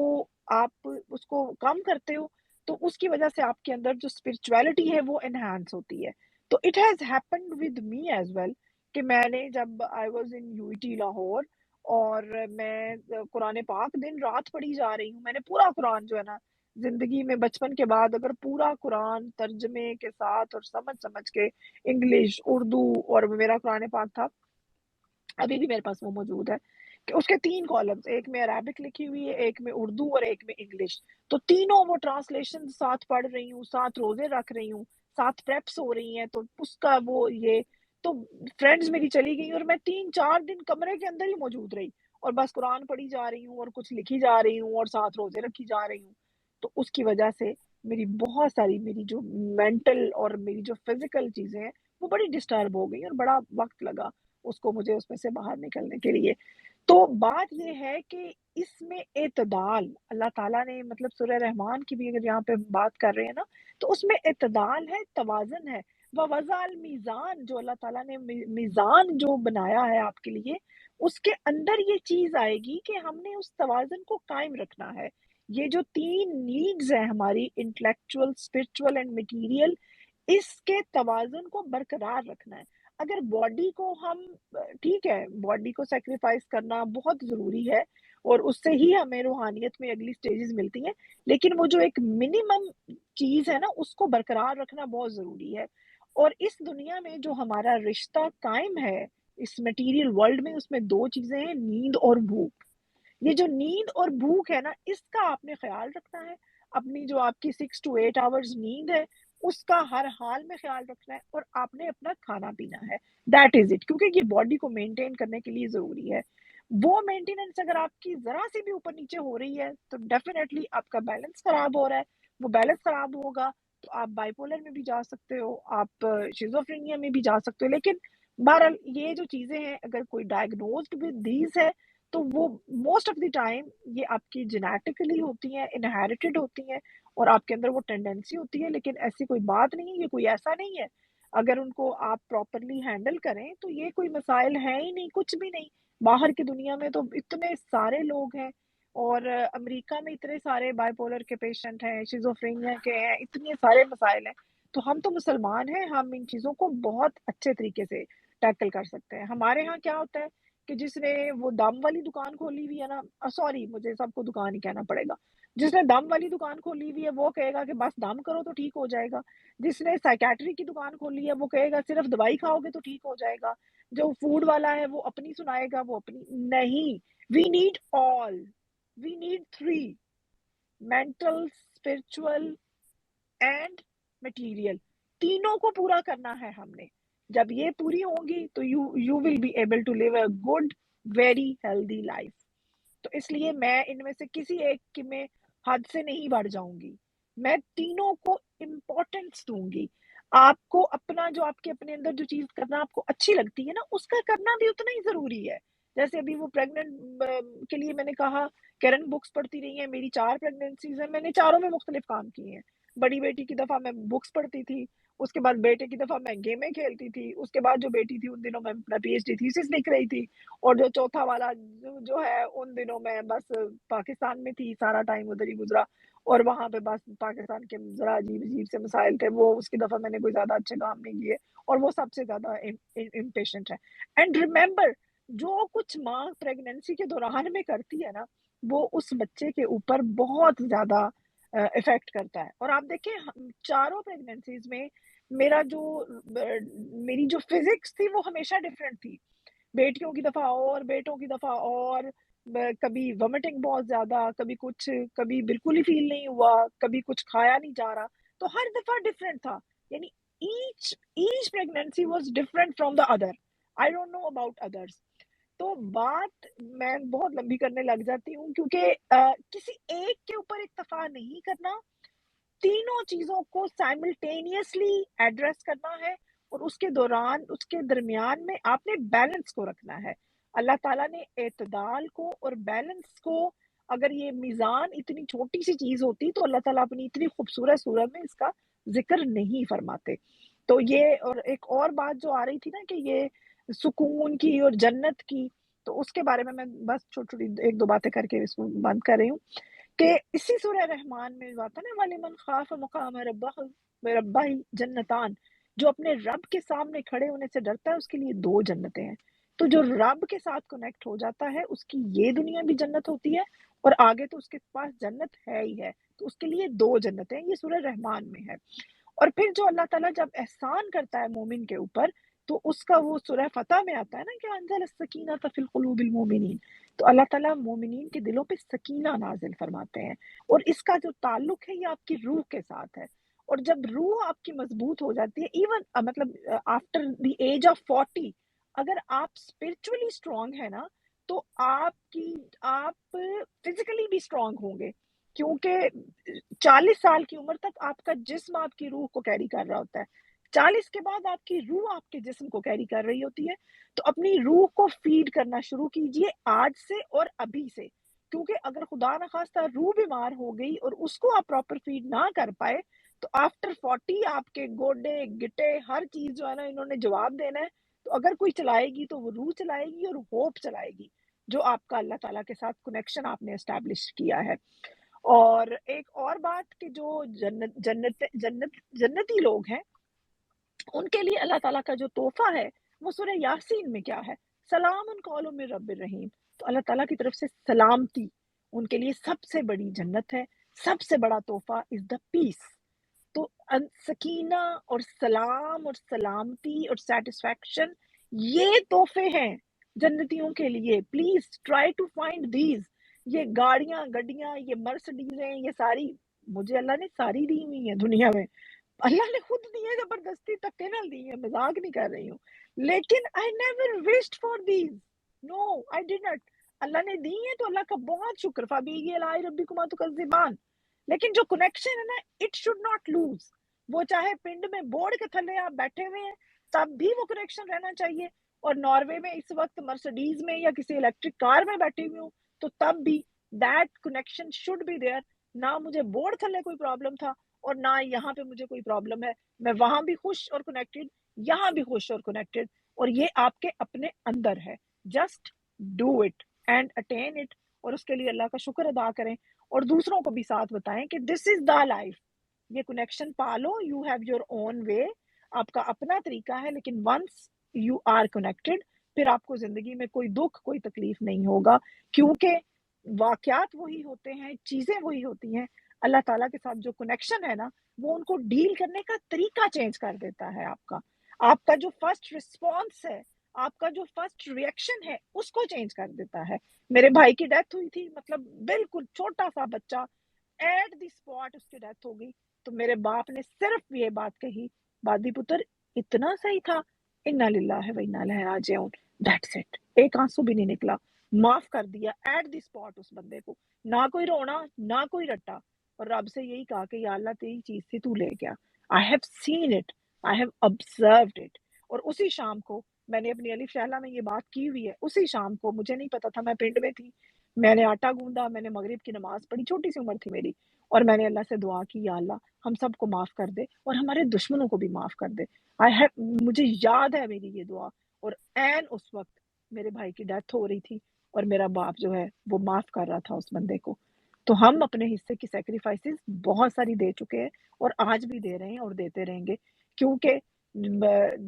آپ اس کو کم کرتے ہو تو اس کی وجہ سے آپ کے اندر جو اسپرچویلٹی ہے وہ انہانس ہوتی ہے. تو it has happened with me as well کہ میں نے جب I was in UET Lahore اور میں قرآن پاک دن رات پڑھی جا رہی ہوں. میں نے پورا قرآن جو ہے نا زندگی میں بچپن کے بعد اگر پورا قرآن ترجمے کے ساتھ اور سمجھ کے انگلش اردو, اور میرا قرآن پاک تھا ابھی بھی میرے پاس وہ موجود ہے کہ اس کے 3 کالمز, ایک میں عربک لکھی ہوئی ہے, ایک میں اردو اور ایک میں انگلش. تو تینوں وہ ٹرانسلیشن ساتھ پڑھ رہی ہوں, ساتھ روزے رکھ رہی ہوں, ساتھ پریپس ہو رہی ہیں. تو اس کا وہ یہ تو فرینڈز میری چلی گئی اور میں 3-4 دن کمرے کے اندر ہی موجود رہی اور بس قرآن پڑھی جا رہی ہوں اور کچھ لکھی جا رہی ہوں اور ساتھ روزے رکھی جا رہی ہوں. تو اس کی وجہ سے میری بہت ساری میری جو مینٹل اور میری جو فزیکل چیزیں ہیں وہ بڑی ڈسٹرب ہو گئی اور بڑا وقت لگا اس کو مجھے اس میں سے باہر نکلنے کے لیے. تو بات یہ ہے کہ اس میں اعتدال اللہ تعالیٰ نے مطلب سورہ رحمان کی بھی اگر یہاں پہ بات کر رہے ہیں نا تو اس میں اعتدال ہے, توازن ہے. وَوَضَعَ الْمِيزَانَ, جو اللہ تعالیٰ نے میزان جو بنایا ہے آپ کے لیے اس کے اندر یہ چیز آئے گی کہ ہم نے اس توازن کو قائم رکھنا ہے. یہ جو 3 نیڈز ہیں ہماری انٹلیکچوئل, اسپرچوئل اینڈ مٹیریل, اس کے توازن کو برقرار رکھنا ہے. اگر باڈی کو ہم ٹھیک ہے باڈی کو سیکریفائس کرنا بہت ضروری ہے اور اس سے ہی ہمیں روحانیت میں اگلی سٹیجز ملتی ہیں, لیکن وہ جو ایک منیمم چیز ہے نا اس کو برقرار رکھنا بہت ضروری ہے. اور اس دنیا میں جو ہمارا رشتہ قائم ہے اس میٹیریل ورلڈ میں, اس میں 2 چیزیں ہیں, نیند اور بھوک. یہ جو نیند اور بھوک ہے نا اس کا آپ نے خیال رکھنا ہے. اپنی جو آپ کی 6 to 8 آورز نیند ہے اس کا ہر حال میں خیال رکھنا ہے اور آپ نے اپنا کھانا پینا ہے. دیٹ از اٹ, کیونکہ یہ باڈی کو مینٹین کرنے کے لیے ضروری ہے. وہ مینٹیننس اگر آپ کی ذرا سی بھی اوپر نیچے ہو رہی ہے تو ڈیفینیٹلی آپ کا بیلنس خراب ہو رہا ہے. وہ بیلنس خراب ہوگا تو آپ بائی پولر میں بھی جا سکتے ہو, آپ شیزوفرینیا میں بھی جا سکتے ہو. لیکن بہرحال یہ جو چیزیں ہیں اگر کوئی ڈائگنوزڈ ود دیز ہے تو وہ موسٹ آف دی ٹائم یہ آپ کی جینیٹکلی ہوتی ہیں, انہیریٹڈ ہوتی ہیں اور آپ کے اندر وہ ٹینڈنسی ہوتی ہے. لیکن ایسی کوئی بات نہیں ہے, یہ کوئی ایسا نہیں ہے. اگر ان کو آپ پراپرلی ہینڈل کریں تو یہ کوئی مسائل ہیں ہی نہیں, کچھ بھی نہیں. باہر کی دنیا میں تو اتنے سارے لوگ ہیں اور امریکہ میں اتنے سارے بائی پولر کے پیشنٹ ہیں, شیزوفرینیا کے ہیں, اتنے سارے مسائل ہیں. تو ہم تو مسلمان ہیں, ہم ان چیزوں کو بہت اچھے طریقے سے ٹیکل کر سکتے ہیں. ہمارے ہاں کیا ہوتا ہے کہ جس نے وہ دم والی دکان کھولی ہوئی ہے نا, سوری مجھے سب کو دکان ہی کہنا پڑے گا, جس نے دم والی دکان کھولی ہوئی ہے وہ کہے گا کہ بس دم کرو تو ٹھیک ہو جائے گا. جس نے سائیکیٹری کی دکان کھولی ہے وہ کہے گا صرف دوائی کھاؤ گے تو ٹھیک ہو جائے گا. جو فوڈ والا ہے وہ اپنی سنائے گا, وہ اپنی نہیں. We need all, we need 3, mental, spiritual and material, تینوں کو پورا کرنا ہے ہم نے. جب یہ پوری ہوں گی تو you will be able to live a good very healthy life. تو اس لیے میں ان میں سے کسی ایک میں حد سے نہیں بڑھ جاؤں گی, میں تینوں کو امپورٹنس دوں گی. آپ کو اپنا جو آپ کے اپنے اندر جو چیز کرنا آپ کو اچھی لگتی ہے نا اس کا کرنا بھی اتنا ہی ضروری ہے. جیسے ابھی وہ پریگننٹ کے لیے میں نے کہا کرن بکس پڑھتی رہی ہیں, میری 4 پریگننسیز ہیں, میں نے چاروں میں مختلف کام کیے ہیں. بڑی بیٹی کی دفعہ میں بکس پڑھتی تھی, اس کے بعد بیٹے کی دفعہ میں گیمیں کھیلتی تھی، اس کے بعد جو بیٹی تھی ان دنوں میں اپنا پی ایچ ڈی تھیسس لکھ رہی تھی، اور جو چوتھا والا جو ہے ان دنوں میں بس پاکستان میں تھی، سارا ٹائم ادھر ہی گزرا، اور وہاں پہ بس پاکستان کے ذرا عجیب عجیب سے مسائل تھے، وہ اس کی دفعہ میں نے کوئی زیادہ اچھے کام نہیں کیے، اور وہ سب سے زیادہ امپیشنٹ ہے. اینڈ ریممبر، جو کچھ ماں پریگنینسی کے دوران میں کرتی ہے نا، وہ اس بچے کے اوپر بہت زیادہ افیکٹ کرتا ہے. اور آپ دیکھیں چاروں پریگنینسیز میں میری جو فزکس تھی وہ ہمیشہ ڈفرینٹ تھی. بیٹیوں کی دفعہ اور بیٹوں کی دفعہ اور، کبھی ومٹنگ بہت زیادہ، کبھی کچھ، کبھی بالکل ہی فیل نہیں ہوا، کبھی کچھ کھایا نہیں جا رہا، تو ہر دفعہ ڈفرینٹ تھا. یعنی H pregnancy was different from the other. I don't know about others. تو بات میں بہت لمبی کرنے لگ جاتی ہوں، کیونکہ کسی ایک کے اوپر اکتفا نہیں کرنا، تینوں چیزوں کو سائملٹینیسلی ایڈریس کرنا ہے، اور اس کے دوران، اس کے درمیان میں آپ نے بیلنس کو رکھنا ہے. اللہ تعالیٰ نے اعتدال کو اور بیلنس کو، اگر یہ میزان اتنی چھوٹی سی چیز ہوتی تو اللہ تعالیٰ اپنی اتنی خوبصورت صورت میں اس کا ذکر نہیں فرماتے. تو یہ، اور ایک اور بات جو آ رہی تھی نا کہ یہ سکون کی اور جنت کی، تو اس کے بارے میں بس چھوٹی چھوٹی ایک دو باتیں کر کے اس کو بند کر رہی ہوں، کہ اسی سورہ رحمان میں بات ہے نا، وَلِمَنْ خَافَ مَقَامَ رَبِّهِ جنتان، جو اپنے رب کے سامنے کھڑے ہونے سے ڈرتا ہے اس کے لیے دو جنتیں ہیں. تو جو رب کے ساتھ کنیکٹ ہو جاتا ہے اس کی یہ دنیا بھی جنت ہوتی ہے، اور آگے تو اس کے پاس جنت ہے ہی ہے، تو اس کے لیے دو جنتیں. یہ سورہ رحمان میں ہے. اور پھر جو اللہ تعالیٰ جب احسان کرتا ہے مومن کے اوپر، تو اس کا وہ سورہ فتح میں آتا ہے نا کہ انزل السکینۃ فی القلوب المؤمنین، تو اللہ تعالیٰ مومنین کے دلوں پہ سکینہ نازل فرماتے ہیں، اور اس کا جو تعلق ہے یہ آپ کی روح کے ساتھ ہے. اور جب روح آپ کی مضبوط ہو جاتی ہے، ایون مطلب آفٹر دی ایج آف 40، اگر آپ اسپرچولی اسٹرانگ ہے نا، تو آپ فزیکلی بھی اسٹرانگ ہوں گے، کیونکہ 40 سال کی عمر تک آپ کا جسم آپ کی روح کو کیری کر رہا ہوتا ہے، 40 کے بعد آپ کی روح آپ کے جسم کو کیری کر رہی ہوتی ہے. تو اپنی روح کو فیڈ کرنا شروع کیجئے آج سے اور ابھی سے، کیونکہ اگر خدا نخواستہ روح بیمار ہو گئی اور اس کو آپ پراپر فیڈ نہ کر پائے، تو آفٹر 40 آپ کے گوڈے گٹے ہر چیز جو ہے نا انہوں نے جواب دینا ہے. تو اگر کوئی چلائے گی تو وہ روح چلائے گی، اور ہوپ چلائے گی، جو آپ کا اللہ تعالیٰ کے ساتھ کنیکشن آپ نے اسٹیبلش کیا ہے. اور ایک اور بات کہ جو جنتی لوگ ہیں، ان کے لیے اللہ تعالیٰ کا جو تحفہ ہے وہ سورہ یاسین میں کیا ہے، سلام قول من رب الرحیم. تو اللہ تعالیٰ کی طرف سے سلامتی ان کے لیے سب سے بڑی جنت ہے، سب سے بڑا تحفہ از دا پیس. تو سکینہ اور سلام اور سلامتی اور سیٹسفیکشن، یہ تحفے ہیں جنتیوں کے لیے. Please try to find these. یہ گاڑیاں گڈیاں، یہ مرسڈیزیں، یہ ساری مجھے اللہ نے ساری دی ہوئی ہیں دنیا میں، اللہ نے خود دی ہے، زبردستی تکے نال دی ہے، مذاق نہیں کر رہی ہوں، لیکن I never wished for these. No, I didn't. اللہ نے دی ہے تو اللہ کا بہت شکر. فَبِأَيِّ آلَاءِ رَبِّكُمَا تُكَذِّبَانِ. لیکن جو کنیکشن ہے نا، اٹ شوڈ ناٹ لوز. وہ چاہے پنڈ میں بورڈ کے تھلے آپ بیٹھے ہوئے ہیں تب بھی وہ کنیکشن رہنا چاہیے، اور ناروے میں اس وقت مرسڈیز میں یا کسی الیکٹرک کار میں بیٹھی ہوئی ہوں تو تب بھی that connection should be there. نہ مجھے بورڈ تھلے کوئی پرابلم تھا اور نہ یہاں پہ مجھے کوئی پرابلم ہے، میں وہاں بھی خوش اور کنیکٹڈ، یہاں بھی خوش اور کنیکٹڈ، اور یہ آپ کے اپنے اندر ہے. Just do it and eighteen it, اور اس کے لیے اللہ کا شکر ادا کریں، اور دوسروں کو بھی ساتھ بتائیں کہ دس از دا لائف. یہ کنیکشن پالو، یو ہیو یور اون وے، آپ کا اپنا طریقہ ہے، لیکن ونس یو آر کنیکٹڈ پھر آپ کو زندگی میں کوئی دکھ کوئی تکلیف نہیں ہوگا، کیونکہ واقعات وہی ہوتے ہیں، چیزیں وہی ہوتی ہیں. اللہ تعالیٰ کے ساتھ جو کنیکشن ہے نا، وہ ان کو ڈیل کرنے کا طریقہ چینج کر دیتا ہے. آپ کا جو فرسٹ رسپانس ہے، آپ کا جو فرسٹ ریئیکشن ہے، اس کو چینج کر دیتا ہے. میرے بھائی کی ڈیتھ ہوئی تھی، مطلب بالکل چھوٹا سا بچہ، ایٹ دی اسپاٹ اس کی ڈیتھ ہو گئی. تو میرے باپ نے صرف یہ بات کہی، بادی پتر اتنا صحیح تھا، انا للہ و انا الیہ راجعون، دیٹس اٹ. ایک آنسو بھی نہیں نکلا، معاف کر دیا ایٹ دی اسپاٹ اس بندے کو، نہ کوئی رونا نہ کوئی رٹا، اور رب سے یہی کہا کہ یا اللہ تیری چیز تھی تو لے گیا. I have seen it, I have observed it. اور اسی شام کو میں نے اپنی الف شہلا میں یہ بات کی ہوئی ہے، اسی شام کو مجھے نہیں پتا تھا، میں پنڈ میں تھی، میں نے آٹا گوندا، میں نے مغرب کی نماز پڑھی، چھوٹی سی عمر تھی میری، اور میں نے اللہ سے دعا کی یا اللہ ہم سب کو معاف کر دے اور ہمارے دشمنوں کو بھی معاف کر دے. مجھے یاد ہے میری یہ دعا، اور عین اس وقت میرے بھائی کی ڈیتھ ہو رہی تھی اور میرا باپ جو ہے وہ معاف کر رہا تھا اس بندے کو. تو ہم اپنے حصے کی سیکریفائسز بہت ساری دے چکے ہیں اور آج بھی دے رہے ہیں اور دیتے رہیں گے، کیونکہ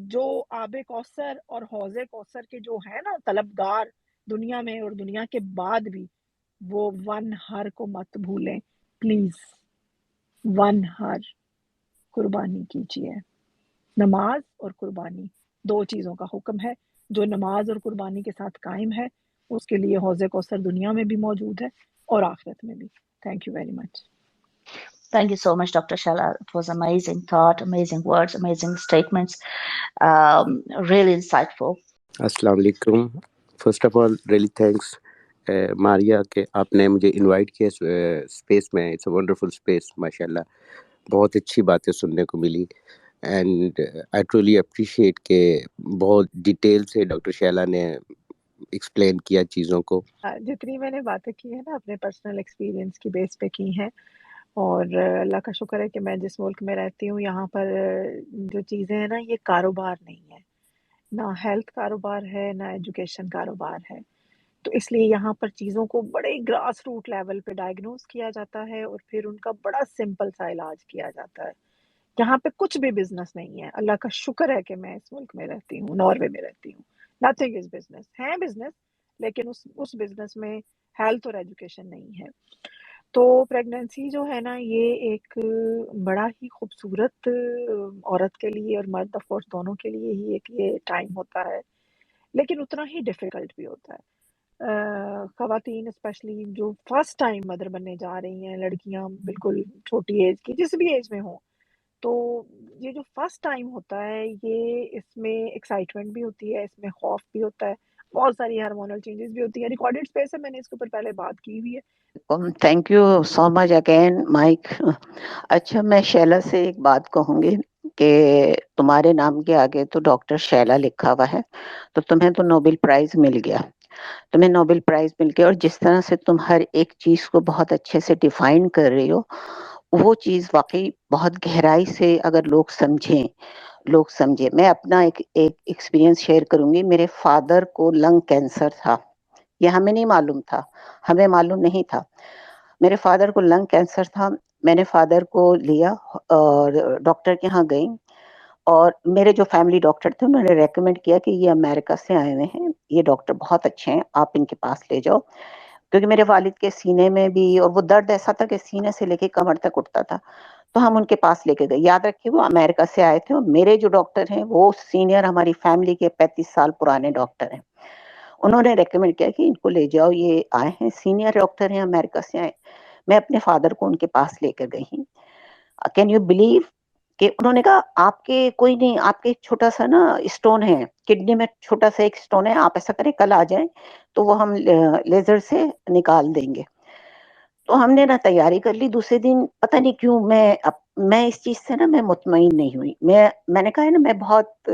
جو آب کوثر اور حوض کوثر کے جو ہے نا طلبگار دنیا میں اور دنیا کے بعد بھی، وہ ون ہر کو مت بھولیں پلیز. ون ہر قربانی کیجیے. نماز اور قربانی 2 چیزوں کا حکم ہے. جو نماز اور قربانی کے ساتھ قائم ہے اس کے لیے حوض کوثر دنیا میں بھی موجود ہے اور آخرت میں بھی. Thank you very much. Thank you so much, Dr. Shala. It was amazing thought, amazing words, amazing statements, really insightful. السلام علیکم. First of all really thanks Maria کہ آپ نے مجھے انوائٹ کیا اسپیس میں. اٹس اے ونڈرفل اسپیس ماشاء اللہ. بہت اچھی باتیں سننے کو ملی اینڈ آئی ٹرولی اپریشیٹ کہ بہت ڈیٹیل سے ڈاکٹر شیلا نے ایکسپلین کیا چیزوں کو. جتنی میں نے باتیں کی ہیں نا اپنے پرسنل ایکسپیرینس کی بیس پہ کی ہیں، اور اللہ کا شکر ہے کہ میں جس ملک میں رہتی ہوں یہاں پر جو چیزیں ہیں نا یہ کاروبار نہیں ہے، نہ ہیلتھ کاروبار ہے نہ ایجوکیشن کاروبار ہے. تو اس لیے یہاں پر چیزوں کو بڑے گراس روٹ لیول پہ ڈائگنوز کیا جاتا ہے اور پھر ان کا بڑا سمپل سا علاج کیا جاتا ہے. یہاں پہ کچھ بھی بزنس نہیں ہے. اللہ کا شکر ہے کہ میں اس ملک میں رہتی ہوں، ناروے میں رہتی ہوں. Nothing is business. ہے بزنس لیکن اس بزنس میں ہیلتھ اور ایجوکیشن نہیں ہے. تو پریگننسی جو ہے نا یہ ایک بڑا ہی خوبصورت عورت کے لیے اور مرد آف کورس دونوں کے لیے ہی ایک یہ ٹائم ہوتا ہے، لیکن اتنا ہی ڈیفیکلٹ بھی ہوتا ہے. خواتین اسپیشلی جو فرسٹ ٹائم مدر بننے جا رہی ہیں، لڑکیاں بالکل چھوٹی ایج کی جس بھی ایج میں ہوں، تو یہ جو فرسٹ ٹائم ہوتا ہے یہ اس میں ایکسائٹمنٹ بھی ہوتی ہے، اس میں خوف بھی ہوتا ہے، بہت ساری ہارمونل چینجز بھی ہوتی ہیں. ریکارڈڈ اسپیس ہے، میں نے اس کے اوپر پہلے بات کی ہوئی ہے. Thank you so much again mic. اچھا میں شیلا سے ایک بات کہوں گی کہ تمہارے نام کے آگے تو ڈاکٹر شیلا لکھا ہوا ہے، تو تمہیں تو نوبل پرائز مل گیا. تمہیں نوبل پرائز مل گیا، اور جس طرح سے تم ہر ایک چیز کو بہت اچھے سے ڈیفائن کر رہی ہو، وہ چیز واقعی بہت گہرائی سے اگر لوگ سمجھیں. میں اپنا ایک ایکسپیرینس شیئر کروں گی. میرے فادر کو لنگ کینسر تھا، یہ ہمیں نہیں معلوم تھا، ہمیں معلوم نہیں تھا. میرے فادر کو لنگ کینسر تھا. میں نے فادر کو لیا اور ڈاکٹر کے ہاں گئی، اور میرے جو فیملی ڈاکٹر تھے انہوں نے ریکمینڈ کیا کہ یہ امریکہ سے آئے ہوئے ہیں، یہ ڈاکٹر بہت اچھے ہیں، آپ ان کے پاس لے جاؤ. کیونکہ میرے والد کے سینے میں بھی، اور وہ درد ایسا تھا کہ سینے سے لے کے کمر تک اٹھتا تھا، تو ہم ان کے پاس لے کے گئے. یاد رکھیے وہ امریکہ سے آئے تھے، اور میرے جو ڈاکٹر ہیں وہ سینئر ہماری فیملی کے 35 سال پرانے ڈاکٹر ہیں. انہوں نے ریکمینڈ کیا کہ ان کو لے جاؤ، یہ آئے ہیں سینئر ڈاکٹر ہیں، امریکہ سے آئے. میں اپنے فادر کو ان کے پاس لے کر گئی. کین یو بلیو کہ انہوں نے کہا آپ کے کوئی نہیں، آپ کے ایک چھوٹا سا نا اسٹون ہے کڈنی میں، چھوٹا سا ایک اسٹون ہے، آپ ایسا کریں کل آ جائیں تو وہ ہم لیزر سے نکال دیں گے. تو ہم نے نا تیاری کر لی. دوسرے دن پتہ نہیں کیوں میں اس چیز سے نا میں مطمئن نہیں ہوئی. میں نے کہا ہے نا میں بہت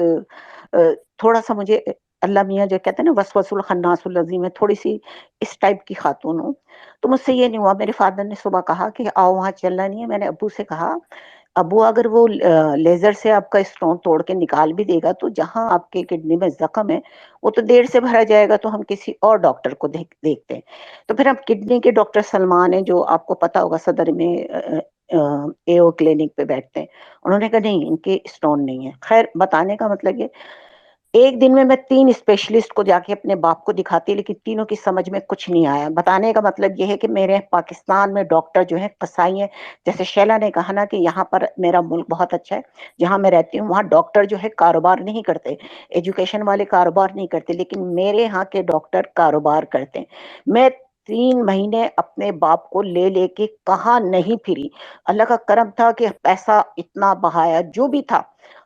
تھوڑا سا مجھے اللہ میاں جو کہتے ہیں نا وسوس الخناس العظیم، میں تھوڑی سی اس ٹائپ کی خاتون ہوں. تو مجھ سے یہ نہیں ہوا. میرے فادر نے صبح کہا کہ آؤ وہاں چلنا نہیں ہے. میں نے ابو سے کہا ابو اگر وہ لیزر سے آپ کا اسٹون توڑ کے نکال بھی دے گا تو جہاں آپ کے کڈنی میں زخم ہے وہ تو دیر سے بھرا جائے گا، تو ہم کسی اور ڈاکٹر کو دیکھتے ہیں. تو پھر ہم کڈنی کے ڈاکٹر سلمان ہیں جو آپ کو پتا ہوگا صدر میں اے او کلینک پہ بیٹھتے ہیں. انہوں نے کہا نہیں ان کے اسٹون نہیں ہے. خیر بتانے کا مطلب یہ ایک دن میں 3 اسپیشلسٹ کو جا کے اپنے باپ کو دکھاتی، لیکن تینوں کی سمجھ میں کچھ نہیں آیا. بتانے کا مطلب یہ ہے کہ میرے پاکستان میں ڈاکٹر جو ہے قصائی ہیں. جیسے شیلا نے کہا نا کہ یہاں پر میرا ملک بہت اچھا ہے، جہاں میں رہتی ہوں وہاں ڈاکٹر جو ہے کاروبار نہیں کرتے، ایجوکیشن والے کاروبار نہیں کرتے، لیکن میرے ہاں کے ڈاکٹر کاروبار کرتے ہیں. میں 3 مہینے اپنے باپ کو لے کے کہاں نہیں پھری. اللہ کا کرم تھا کہ پیسہ اتنا بہایا، جو بھی تھا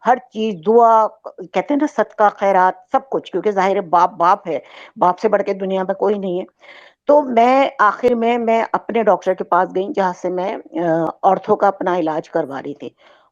ہر چیز، دعا کہتے ہیں نا صدقہ خیرات سب کچھ، کیونکہ ظاہر ہے باپ ہے، باپ سے بڑھ کے دنیا میں کوئی نہیں ہے. تو میں آخر میں اپنے ڈاکٹر کے پاس گئی جہاں سے میں آرتھو کا اپنا علاج کروا رہی تھی.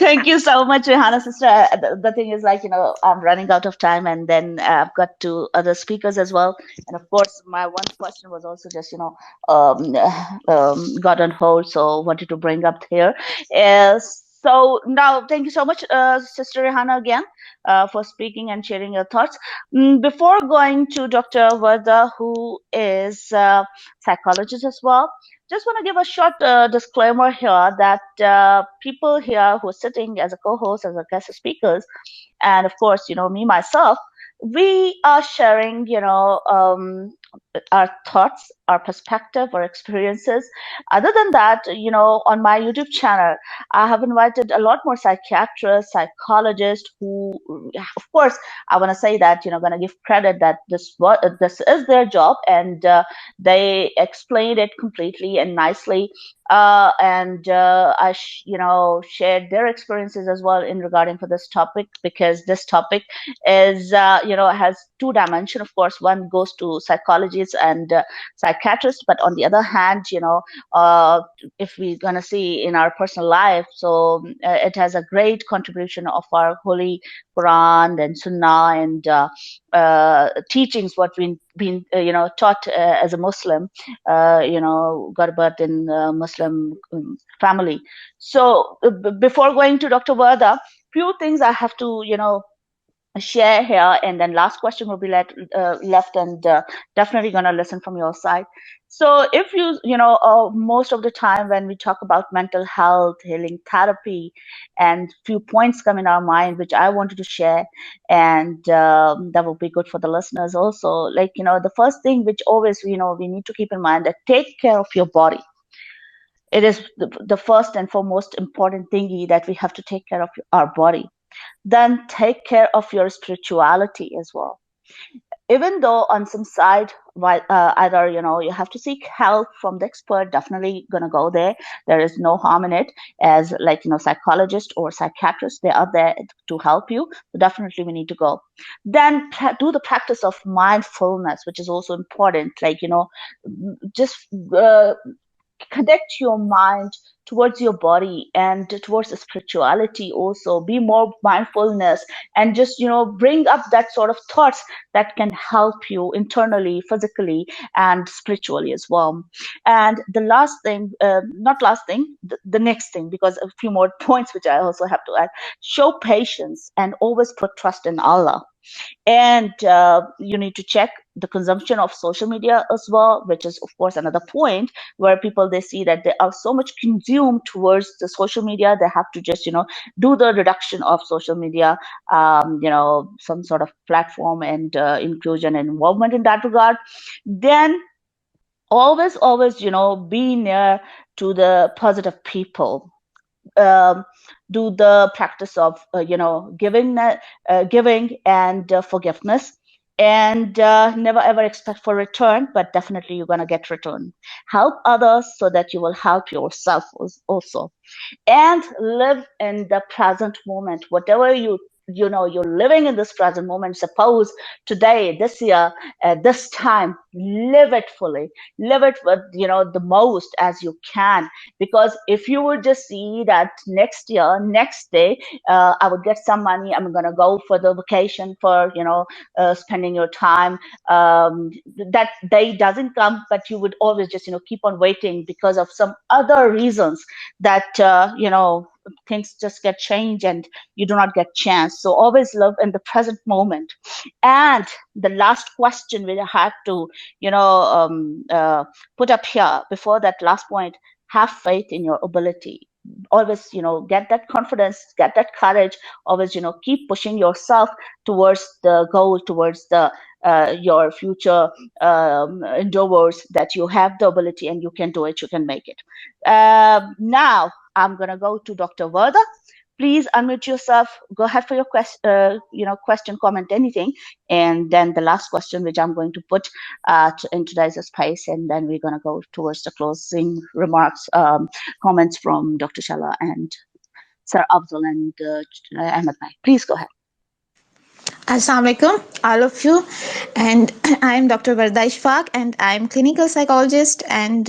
Thank you so much, Rehanna, sister. The thing is, like, I'm running out of time, and then I've got two other speakers as well. And of course, my one question was also just, got on hold, so wanted to bring up here. So now, thank you so much, Sister Rehanna, again, for speaking and sharing your thoughts. Before going to Dr. Varda, who is a psychologist as well, just want to give a short disclaimer here that people here who are sitting as a co-host, as a guest speakers, and of course, me myself, we are sharing, our thoughts, our perspective, our experiences. Other than that, on my YouTube channel, I have invited a lot more psychiatrists, psychologists who, of course, I want to say that, going to give credit that this is their job, and they explained it completely and nicely. And I, shared their experiences as well in regarding for this topic, because this topic is, has two dimensions. Of course, one goes to psychologists and psychiatrists, but on the other hand, if we're gonna see in our personal life, so it has a great contribution of our holy Quran and Sunnah and teachings what we've been taught as a Muslim, got birth in Muslim family. So before going to Dr. Varda, few things I have to share here, and then last question will be left, and definitely going to listen from your side. So if most of the time when we talk about mental health, healing therapy, and few points come in our mind which I wanted to share, and that will be good for the listeners also. Like, the first thing which always we need to keep in mind, that take care of your body. It is the first and foremost important thingy, that we have to take care of our body. Then take care of your spirituality as well. Even though on some side, either you have to seek help from the expert, definitely gonna go there. There is no harm in it, as like psychologist or psychiatrist, they are there to help you. So definitely we need to go. Then do the practice of mindfulness, which is also important. Like just connect your mind towards your body and towards the spirituality also. Be more mindfulness, and just bring up that sort of thoughts that can help you internally, physically, and spiritually as well. And the last thing, not last thing, the next thing, because a few more points which I also have to add: show patience and always put trust in Allah. And you need to check the consumption of social media as well, which is of course another point where people, they see that they are so much consumed towards the social media, they have to just do the reduction of social media, some sort of platform, and inclusion and involvement in that regard. Then always be near to the positive people. Do the practice of giving and forgiveness, and never ever expect for return, but definitely you're going to get return. Help others so that you will help yourself also. And live in the present moment. Whatever you're living in this present moment. Suppose today, this year, this time, live it fully, live it with the most as you can. Because if you would just see that next year, next day, I would get some money, I'm gonna go for the vacation, for spending your time, that day doesn't come, but you would always just keep on waiting because of some other reasons, that things just get changed and you do not get chance. So always live in the present moment. And the last question which I had to put up here before that last point: have faith in your ability. Always get that confidence, get that courage. Always keep pushing yourself towards the goal, towards the your future endeavors, that you have the ability and you can do it, you can make it. Now I'm going to go to Dr. Verda. Please unmute yourself. Go ahead for your question, comment, anything. And then the last question, which I'm going to put in today's space, and then we're going to go towards the closing remarks, comments from Dr. Shehla and Sir Afzal and Ahmed Bhai. Please go ahead. Assalamu alaikum, all of you, and I am Dr. Verda Ishfaq, and I am clinical psychologist, and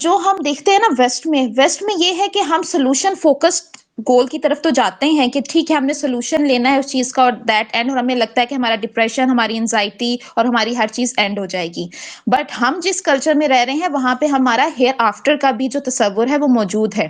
جو ہم دیکھتے ہیں نا waste میں یہ ہے کہ ہم سولوشن فوکسڈ گول کی طرف تو جاتے ہیں کہ ٹھیک ہے ہم نے سولوشن لینا ہے اس چیز کا اور دیٹ اینڈ، اور ہمیں لگتا ہے کہ ہمارا ڈپریشن، ہماری انزائٹی اور ہماری ہر چیز اینڈ ہو جائے گی. بٹ ہم جس کلچر میں رہ رہے ہیں وہاں پہ ہمارا ہیئر آفٹر کا بھی جو تصور ہے وہ موجود ہے.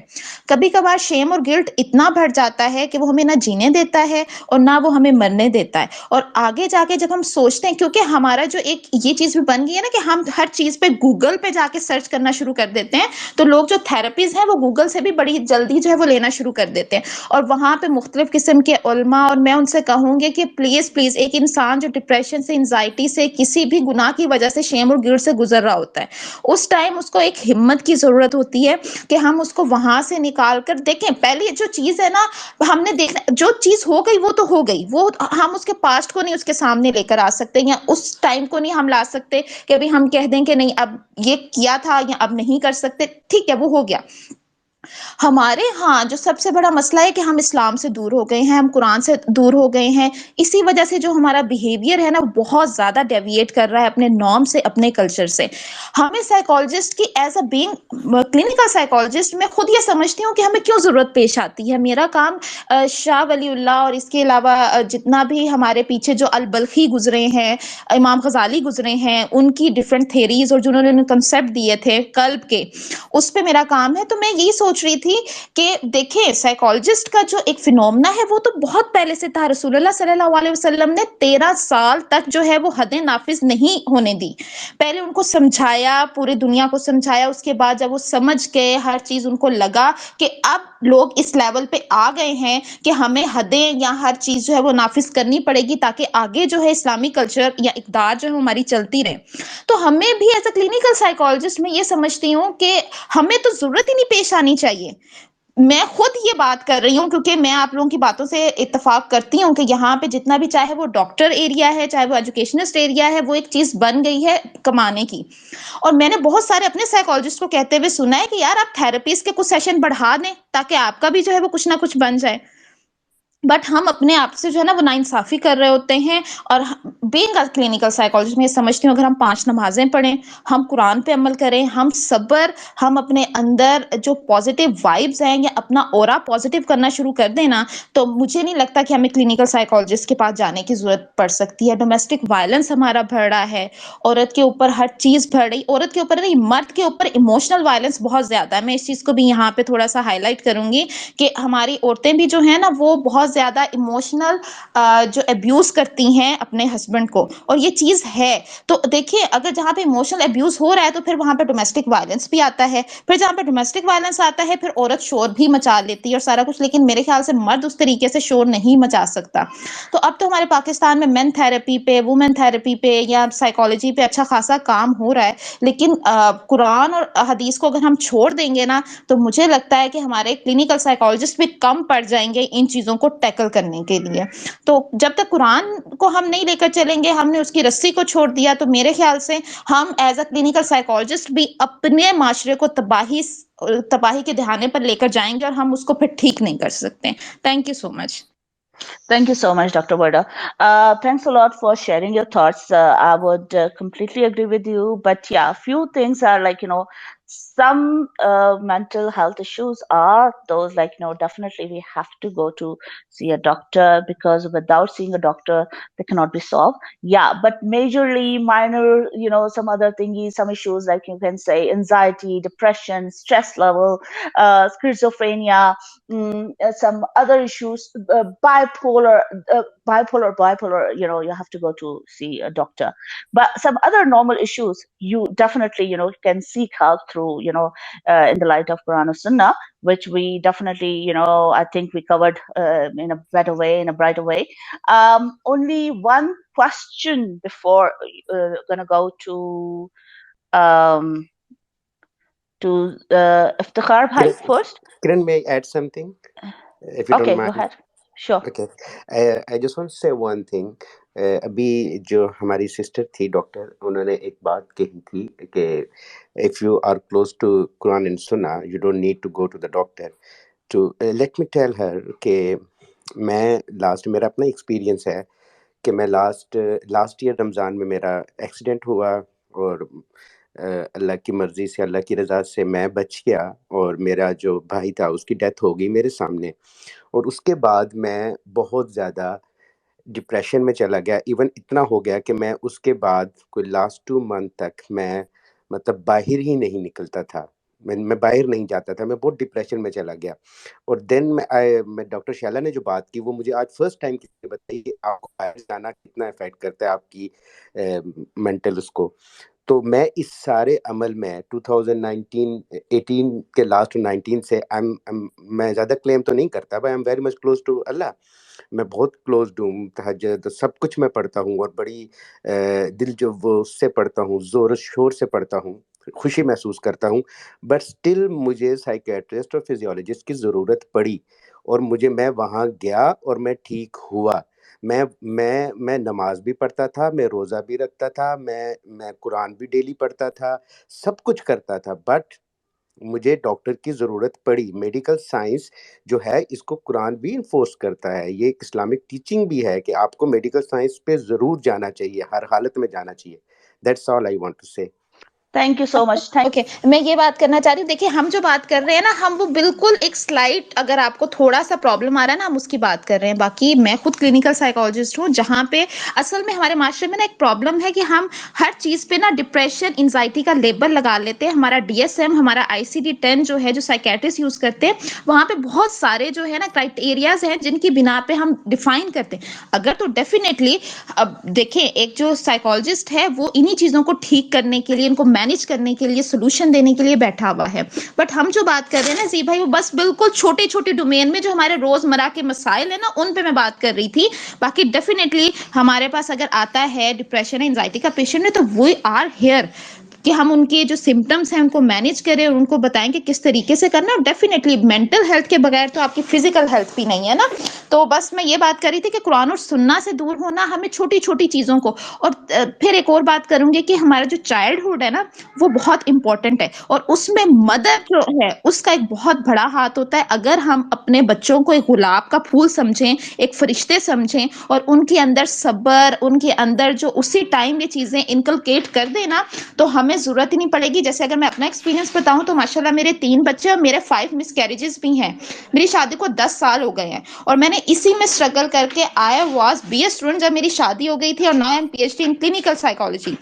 کبھی کبھار شیم اور گلٹ اتنا بڑھ جاتا ہے کہ وہ ہمیں نہ جینے دیتا ہے اور نہ وہ ہمیں مرنے دیتا ہے. اور آگے جا کے جب ہم سوچتے ہیں، کیونکہ ہمارا جو ایک یہ چیز بھی بن گئی ہے نا کہ ہم ہر چیز پہ گوگل پہ جا کے سرچ کرنا شروع کر دیتے ہیں، تو لوگ جو تھراپیز ہیں وہ گوگل سے بھی بڑی جلدی جو ہے وہ لینا شروع کر دیتے ہیں. اور وہاں پہ مختلف قسم کے علماء، اور میں ان سے کہوں گی کہ پلیز ایک انسان جو ڈپریشن سے، انزائٹی سے، کسی بھی گناہ کی وجہ سے شیم اور گلٹ سے گزر رہا ہوتا ہے، اس ٹائم اس کو ایک ہمت کی ضرورت ہوتی ہے کہ ہم اس کو وہاں سے نکال کر دیکھیں. پہلی جو چیز ہے نا، ہم نے دیکھنا جو چیز ہو گئی وہ تو ہو گئی، وہ ہم اس کے پاسٹ کو نہیں اس کے سامنے لے کر آ سکتے، یا اس ٹائم کو نہیں ہم لا سکتے کہ ابھی ہم کہہ دیں کہ نہیں اب یہ کیا تھا یا اب نہیں کر سکتے. ٹھیک ہے وہ ہو گیا. ہمارے ہاں جو سب سے بڑا مسئلہ ہے کہ ہم اسلام سے دور ہو گئے ہیں، ہم قرآن سے دور ہو گئے ہیں. اسی وجہ سے جو ہمارا بیہیویئر ہے نا بہت زیادہ ڈیویٹ کر رہا ہے اپنے نارم سے، اپنے کلچر سے. ہمیں سائیکالوجسٹ کی as a being clinical psychologist میں خود یہ سمجھتی ہوں کہ ہمیں کیوں ضرورت پیش آتی ہے. میرا کام شاہ ولی اللہ اور اس کے علاوہ جتنا بھی ہمارے پیچھے جو البلخی گزرے ہیں، امام غزالی گزرے ہیں، ان کی ڈفرینٹ تھیریز اور جنہوں نے کنسیپٹ دیے تھے قلب کے، اس پہ میرا کام ہے. تو میں یہی سوچ رہی تھی کہ دیکھیں سائیکالوجسٹ کا جو ایک فینومنا ہے وہ تو بہت پہلے سے تھا. رسول اللہ صلی اللہ علیہ وسلم نے 13 سال تک جو ہے وہ حدیں نافذ نہیں ہونے دی. پہلے ان کو سمجھایا، پوری دنیا کو سمجھایا، اس کے بعد جب وہ سمجھ کے ہر چیز ان کو لگا کہ اب لوگ اس لیول پہ آ گئے ہیں کہ ہمیں حدیں یا ہر چیز جو ہے وہ نافذ کرنی پڑے گی تاکہ آگے جو ہے اسلامی کلچر یا اقدار جو ہے ہماری چلتی رہے. تو ہمیں بھی ایز اے کلینکل سائیکالوجسٹ میں یہ سمجھتی ہوں کہ ہمیں تو ضرورت ہی نہیں پیش آنی چاہیے. میں خود یہ بات کر رہی ہوں کیونکہ میں آپ لوگوں کی باتوں سے اتفاق کرتی ہوں کہ یہاں پہ جتنا بھی چاہے وہ ڈاکٹر ایریا ہے، چاہے وہ ایجوکیشنسٹ ایریا ہے، وہ ایک چیز بن گئی ہے کمانے کی. اور میں نے بہت سارے اپنے سائیکالوجسٹ کو کہتے ہوئے سنا ہے کہ یار آپ تھراپیز کے کچھ سیشن بڑھا دیں تاکہ آپ کا بھی جو ہے وہ کچھ نہ کچھ بن جائے. بٹ ہم اپنے آپ سے جو ہے نا وہ ناانصافی کر رہے ہوتے ہیں. اور بینگ اے کلینکل سائیکالوجسٹ میں یہ سمجھتی ہوں اگر ہم 5 نمازیں پڑھیں، ہم قرآن پہ عمل کریں، ہم صبر، ہم اپنے اندر جو پازیٹیو وائبز ہیں یا اپنا اورا پازیٹیو کرنا شروع کر دیں نا، تو مجھے نہیں لگتا کہ ہمیں کلینکل سائیکالوجسٹ کے پاس جانے کی ضرورت پڑ سکتی ہے. ڈومیسٹک وائلنس ہمارا بڑھ رہا ہے، عورت کے اوپر ہر چیز بڑھ رہی، عورت کے اوپر نہیں مرد کے اوپر ایموشنل وائلنس بہت زیادہ ہے. میں اس چیز کو بھی یہاں پہ تھوڑا سا ہائی لائٹ کروں گی کہ ہماری عورتیں بھی جو ہیں نا وہ بہت زیادہ ایموشنل جو ابیوز کرتی ہیں اپنے ہسبینڈ کو، اور یہ چیز ہے. تو دیکھیں اگر جہاں پہ ایموشنل ابیوز ہو رہا ہے تو پھر وہاں پہ ڈومیسٹک وائلنس بھی آتا ہے. پھر جہاں پہ ڈومیسٹک وائلنس آتا ہے پھر عورت شور بھی مچا لیتی ہے اور سارا کچھ. لیکن میرے خیال سے مرد اس طریقے سے شور نہیں مچا سکتا. تو اب تو ہمارے پاکستان میں مین تھراپی پہ، وومن تھراپی پہ یا سائیکالوجی پہ اچھا خاصا کام ہو رہا ہے. لیکن قرآن اور حدیث کو اگر ہم چھوڑ دیں گے نا تو مجھے لگتا ہے کہ ہمارے کلینکل سائیکالوجسٹ بھی کم پڑ جائیں گے ان چیزوں کو ٹیکل کرنے کے لیے. تو جب تک قرآن کو ہم نہیں لے کر چلیں گے، ہم نے اس کی رسی کو چھوڑ دیا، تو میرے خیال سے ہم ایز اے کلینکل سائیکالوجسٹ بھی اپنے معاشرے کو تباہی کے دہانے پر لے کر جائیں گے اور ہم اس کو پھر ٹھیک نہیں کر سکتے. Thank you so much. Thank you so much, Dr. Varda. Thanks a lot for sharing your thoughts. I would completely agree with you. But yeah, a few things are like, some mental health issues are those like, definitely we have to go to see a doctor because without seeing a doctor, they cannot be solved. Yeah, but majorly minor, some other thingies, some issues like you can say anxiety, depression, stress level, schizophrenia, some other issues, bipolar, you have to go to see a doctor. But some other normal issues, you definitely, can seek help through, in the light of Quran or Sunnah, which we definitely, I think we covered in a better way, in a brighter way. Only one question before gonna go to Iftikhar Bhai first. Kiran, may I add something? If you don't Okay, mind. go ahead. Sure. Okay. I just want to say one thing. ابھی جو ہماری sister تھی doctor, انہوں نے ایک بات کہی تھی کہ if you are close to Quran and Sunnah, you don't need to go to the doctor. To let me tell her کہ میں میرا اپنا ایکسپیرینس ہے کہ میں لاسٹ ایئر رمضان میں میرا ایکسیڈنٹ ہوا اور اللہ کی مرضی سے, اللہ کی رضا سے میں بچ گیا, اور میرا جو بھائی تھا اس کی ڈیتھ ہو گئی میرے سامنے. اور اس کے بعد میں بہت زیادہ ڈپریشن میں چلا گیا. ایون اتنا ہو گیا کہ میں اس کے بعد کوئی لاسٹ 2 منتھ تک میں مطلب باہر ہی نہیں نکلتا تھا, میں باہر نہیں جاتا تھا, میں بہت ڈپریشن میں چلا گیا. اور دین میں ڈاکٹر شیلا نے جو بات کی وہ مجھے آج فرسٹ ٹائم کسی نے بتائی کہ آپ کو باہر جانا کتنا افیکٹ کرتا ہے آپ کی مینٹل اس کو. تو میں اس سارے عمل میں 2018 کے لاسٹ 19 سے میں زیادہ کلیم تو نہیں کرتا, بھائی I am very much close to Allah. میں بہت کلوزڈ ہوں, تہجد سب کچھ میں پڑھتا ہوں, اور بڑی دل جو وہ اس سے پڑھتا ہوں, زور و شور سے پڑھتا ہوں, خوشی محسوس کرتا ہوں. بٹ اسٹل مجھے سائیکیٹرسٹ اور فزیولوجسٹ کی ضرورت پڑی, اور میں وہاں گیا اور میں ٹھیک ہوا. میں نماز بھی پڑھتا تھا, میں روزہ بھی رکھتا تھا, میں قرآن بھی ڈیلی پڑھتا تھا, سب کچھ کرتا تھا. بٹ مجھے ڈاکٹر کی ضرورت پڑی. میڈیکل سائنس جو ہے اس کو قرآن بھی انفورس کرتا ہے, یہ ایک اسلامک ٹیچنگ بھی ہے کہ آپ کو میڈیکل سائنس پہ ضرور جانا چاہیے, ہر حالت میں جانا چاہیے. That's all I want to say. Thank you so much. Okay میں یہ بات کرنا چاہ رہی ہوں, دیکھیے ہم جو بات کر رہے ہیں نا, ہم وہ بالکل ایک سلائٹ, اگر آپ کو تھوڑا سا پرابلم آ رہا ہے نا, ہم اس کی بات کر رہے ہیں. باقی میں خود کلینکل سائیکالوجسٹ ہوں, جہاں پہ اصل میں ہمارے معاشرے میں نا ایک پرابلم ہے کہ ہم ہر چیز پہ نا ڈپریشن, انزائٹی کا لیبل لگا لیتے ہیں. ہمارا DSM, ہمارا ICD-10 جو ہے, جو سائیکیٹرسٹ یوز کرتے ہیں, وہاں پہ بہت سارے جو ہے نا کرائٹیریاز ہیں جن کی بنا پہ ہم ڈیفائن کرتے ہیں. اگر تو ڈیفینیٹلی اب دیکھیں, ایک جو سائیکالوجسٹ ہے وہ انہی چیزوں کو ٹھیک کرنے کے لیے, ان کو مینج کرنے کے لیے, سولوشن دینے کے لیے بیٹھا ہوا ہے. بٹ ہم جو بات کر رہے ہیں نا زی بھائی, وہ بس بالکل چھوٹے چھوٹے ڈومین میں جو ہمارے روزمرہ کے مسائل ہیں نا, ان پہ میں بات کر رہی تھی. باقی ڈیفینیٹلی ہمارے پاس اگر آتا ہے ڈپریشن, انزائٹی کا پیشنٹ ہے, تو وی آر ہیئر کہ ہم ان کے جو سمٹمس ہیں ان کو مینج کریں اور ان کو بتائیں کہ کس طریقے سے کرنا ہے. اور ڈیفینیٹلی مینٹل ہیلتھ کے بغیر تو آپ کی فزیکل ہیلتھ بھی نہیں ہے نا. تو بس میں یہ بات کر رہی تھی کہ قرآن اور سننا سے دور ہونا, ہمیں چھوٹی چھوٹی چیزوں کو. اور پھر ایک اور بات کروں گی کہ ہمارا جو چائلڈہڈ ہے نا, وہ بہت امپورٹنٹ ہے, اور اس میں مدر جو ہے اس کا ایک بہت بڑا ہاتھ ہوتا ہے. اگر ہم اپنے بچوں کو ایک گلاب کا پھول سمجھیں, ایک فرشتے سمجھیں, اور ان کے اندر صبر, ان کے اندر جو اسی ٹائم یہ چیزیں انکلکیٹ کر دیں نا, تو ہمیں ضرورت ہی نہیں پڑے گی. جیسے اگر میں اپنا ایکسپیرینس بتاؤں تو ماشاءاللہ میرے 3 بچے اور میرے 5 مس کیریجز بھی ہیں. میری شادی کو 10 سال ہو گئے ہیں, اور میں نے اسی میں اسٹرگل کر کے آئی واز BA اسٹوڈنٹ جب میری شادی ہو گئی تھی, اور now am PhD in clinical psychology.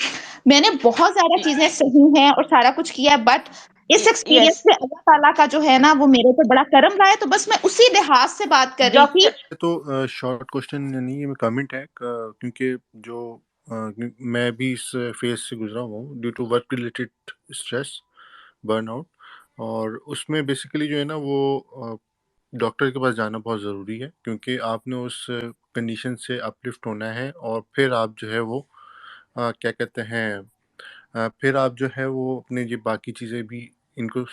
میں نے بہت زیادہ چیزیں صحیح ہیں اور سارا کچھ کیا, بٹ اس ایکسپیرینس یس سے اللہ تعالیٰ کا جو ہے نا وہ میرے پہ بڑا کرم رہا ہے. تو بس میں اسی لحاظ سے بات کر رہی تھی. ڈاکٹر, تو شارٹ کوشچن نہیں, یہ کمنٹ ہے کیونکہ جو میں بھی اس فیز سے گزرا ہوں due to work related stress, burn out, اور اس میں بیسیکلی جو ہے نا وہ ڈاکٹر کے پاس جانا بہت ضروری ہے, کیونکہ آپ نے اس کنڈیشن سے اپلفٹ ہونا ہے, اور پھر آپ جو ہے وہ کیا کہتے ہیں, پھر آپ جو ہے وہ اپنے یہ باقی چیزیں بھی ان کو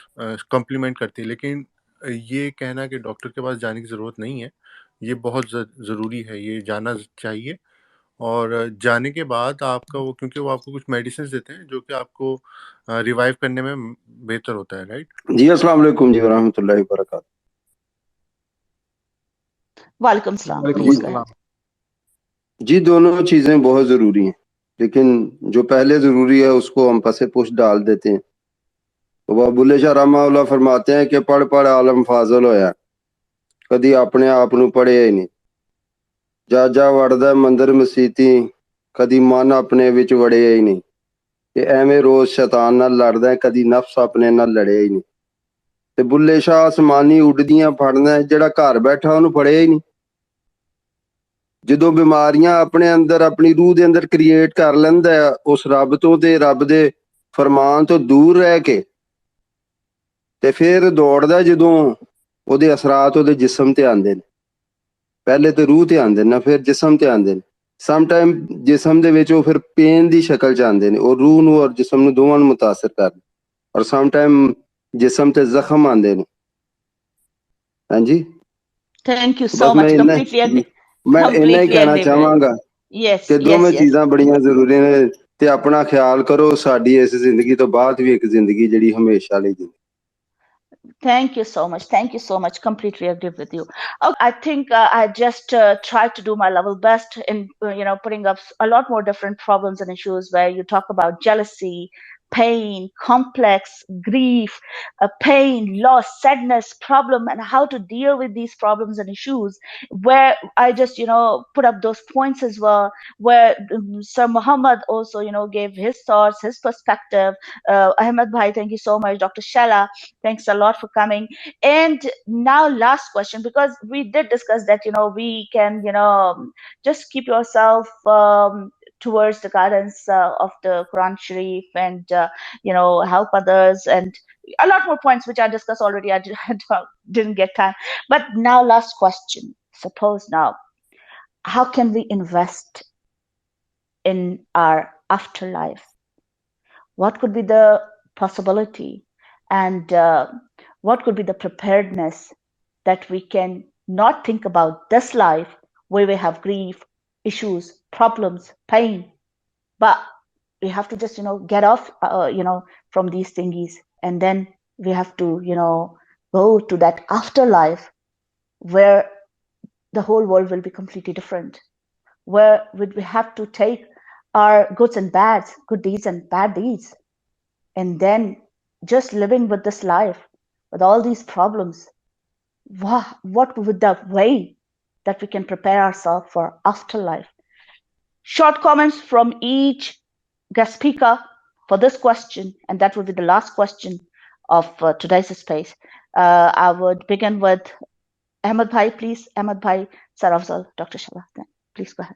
کمپلیمنٹ کرتی ہے. لیکن یہ کہنا کہ ڈاکٹر کے پاس جانے کی ضرورت نہیں ہے, یہ بہت ضروری ہے, یہ جانا چاہیے. اور جانے کے بعد آپ کا وہ, کیونکہ وہ آپ کو کچھ میڈیسنز دیتے ہیں جو کہ آپ کو ریوائیو کرنے میں بہتر ہوتا ہے, رائٹ؟ جی السلام علیکم جی ورحمۃ اللہ وبرکاتہ. وعلیکم السلام, وعلیکم پلیز جی گو اہیڈ. السلام. جی دونوں چیزیں بہت ضروری ہیں, لیکن جو پہلے ضروری ہے اس کو ہم پس پش ڈال دیتے ہیں. وہ بلے شاہ رحمہ اللہ فرماتے ہیں کہ پڑھ پڑھ عالم فاضل ہویا, کدی اپنے آپ نو پڑھیا ہی نہیں. جا جا وڑدا مندر مسیتی, کدی من اپنے وچ وڑیا ہی نہیں. کہ ایویں روز شیطان نال لڑدا, کدی نفس اپنے نال لڑیا ہی نہیں. تے بلے شاہ آسمانی اڈدیاں پھڑنا, جڑا گھر بیٹھا انہوں پڑھیا ہی نہیں. جدوں بیماریاں اپنے اندر اپنی روح دے اندر کریٹ کر لیندا ہے اس رب تو تے رب دے فرمان تو دور رہ کے, تے پھر دوڑدا جدوں او دے اثرات او دے جسم تے آندے نے. پہلے تے روح تے آندے نے, پھر جسم تے آندے نے. سم ٹائم جسم دے وچ او پھر پین دی شکل چ آندے نے, اور روح نو اور جسم نو دوواں نو متاثر کردے. اور سم ٹائم جسم تے زخم آندے نے. ہاں جی, تھینک یو بس سو مچ, میں اتنا ہی کمپلیٹلی کہنا اگری چاہواں ود. گا یس کہ یس دونوں یس. چیزاں بڑیاں ضروری نے. تے اپنا خیال کرو, ساڈی اس زندگی تو بعد بھی ایک زندگی جڑی ہمیشہ لئی زندگی. Thank you so much. Thank you so much. Completely agree with you. I think I just tried to do my level best in, putting up a lot more different problems and issues where you talk about jealousy, pain, complex grief, pain, loss, sadness, problem, and how to deal with these problems and issues. Where I just, put up those points as well, where Sir Muhammad also, gave his thoughts, his perspective. Ahmed Bhai, thank you so much. Dr. Shala, thanks a lot for coming. And now last question, because we did discuss that, we can, just keep yourself towards the guidance of the Quran Sharif, and help others, and a lot more points which I discussed already. I didn't get time. But now last question. Suppose now, how can we invest in our afterlife? What could be the possibility, and what could be the preparedness that we can not think about this life where we have grief, issues, problems, pain, but we have to just get off from these thingies, and then we have to go to that afterlife where the whole world will be completely different, where we have to take our goods and bads, good deeds and bad deeds, and then just living with this life with all these problems. What would the way that we can prepare ourselves for afterlife? Short comments from each guest speaker for this question, and that will be the last question of today's space. I would begin with Ahmed Bhai, please. Ahmed Bhai, Sir Afzal, Dr. Shala, please go ahead.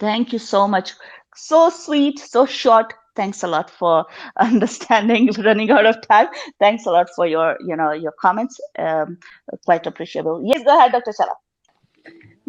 Thank you so much. So sweet, so short. Thanks a lot for understanding. Running out of time. Thanks a lot for your comments. Quite appreciable. Yes, go ahead, Dr. Shala.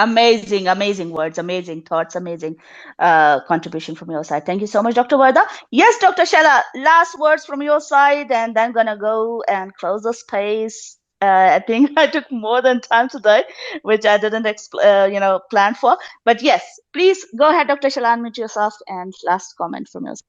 Amazing words, amazing thoughts, amazing contribution from your side. Thank you so much, Dr. Varda. Yes, Dr. Shala, last words from your side, and then gonna go and close the space. I think I took more than time today, which I didn't plan for. But yes, please go ahead, Dr. Shala, unmute yourself, and last comment from yourself.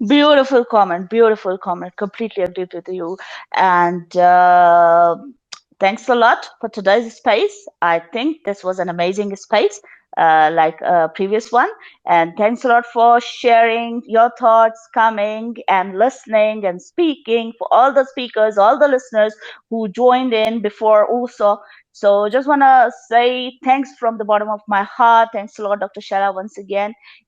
Beautiful comment. Completely agree with you. And thanks a lot for today's space. I think this was an amazing space, like previous one. And thanks a lot for sharing your thoughts, coming and listening and speaking, for all the speakers, all the listeners who joined in before also. So just want to say thanks from the bottom of my heart. Thanks a lot, Dr. Shaila, once again.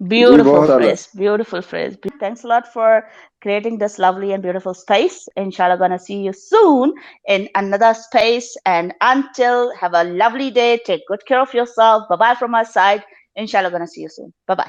Beautiful phrase, beautiful phrase. Thanks a lot for creating this lovely and beautiful space. Inshallah, gonna see you soon in another space. And until, have a lovely day. Take good care of yourself. Bye-bye from our side. Inshallah, gonna see you soon. Bye-bye.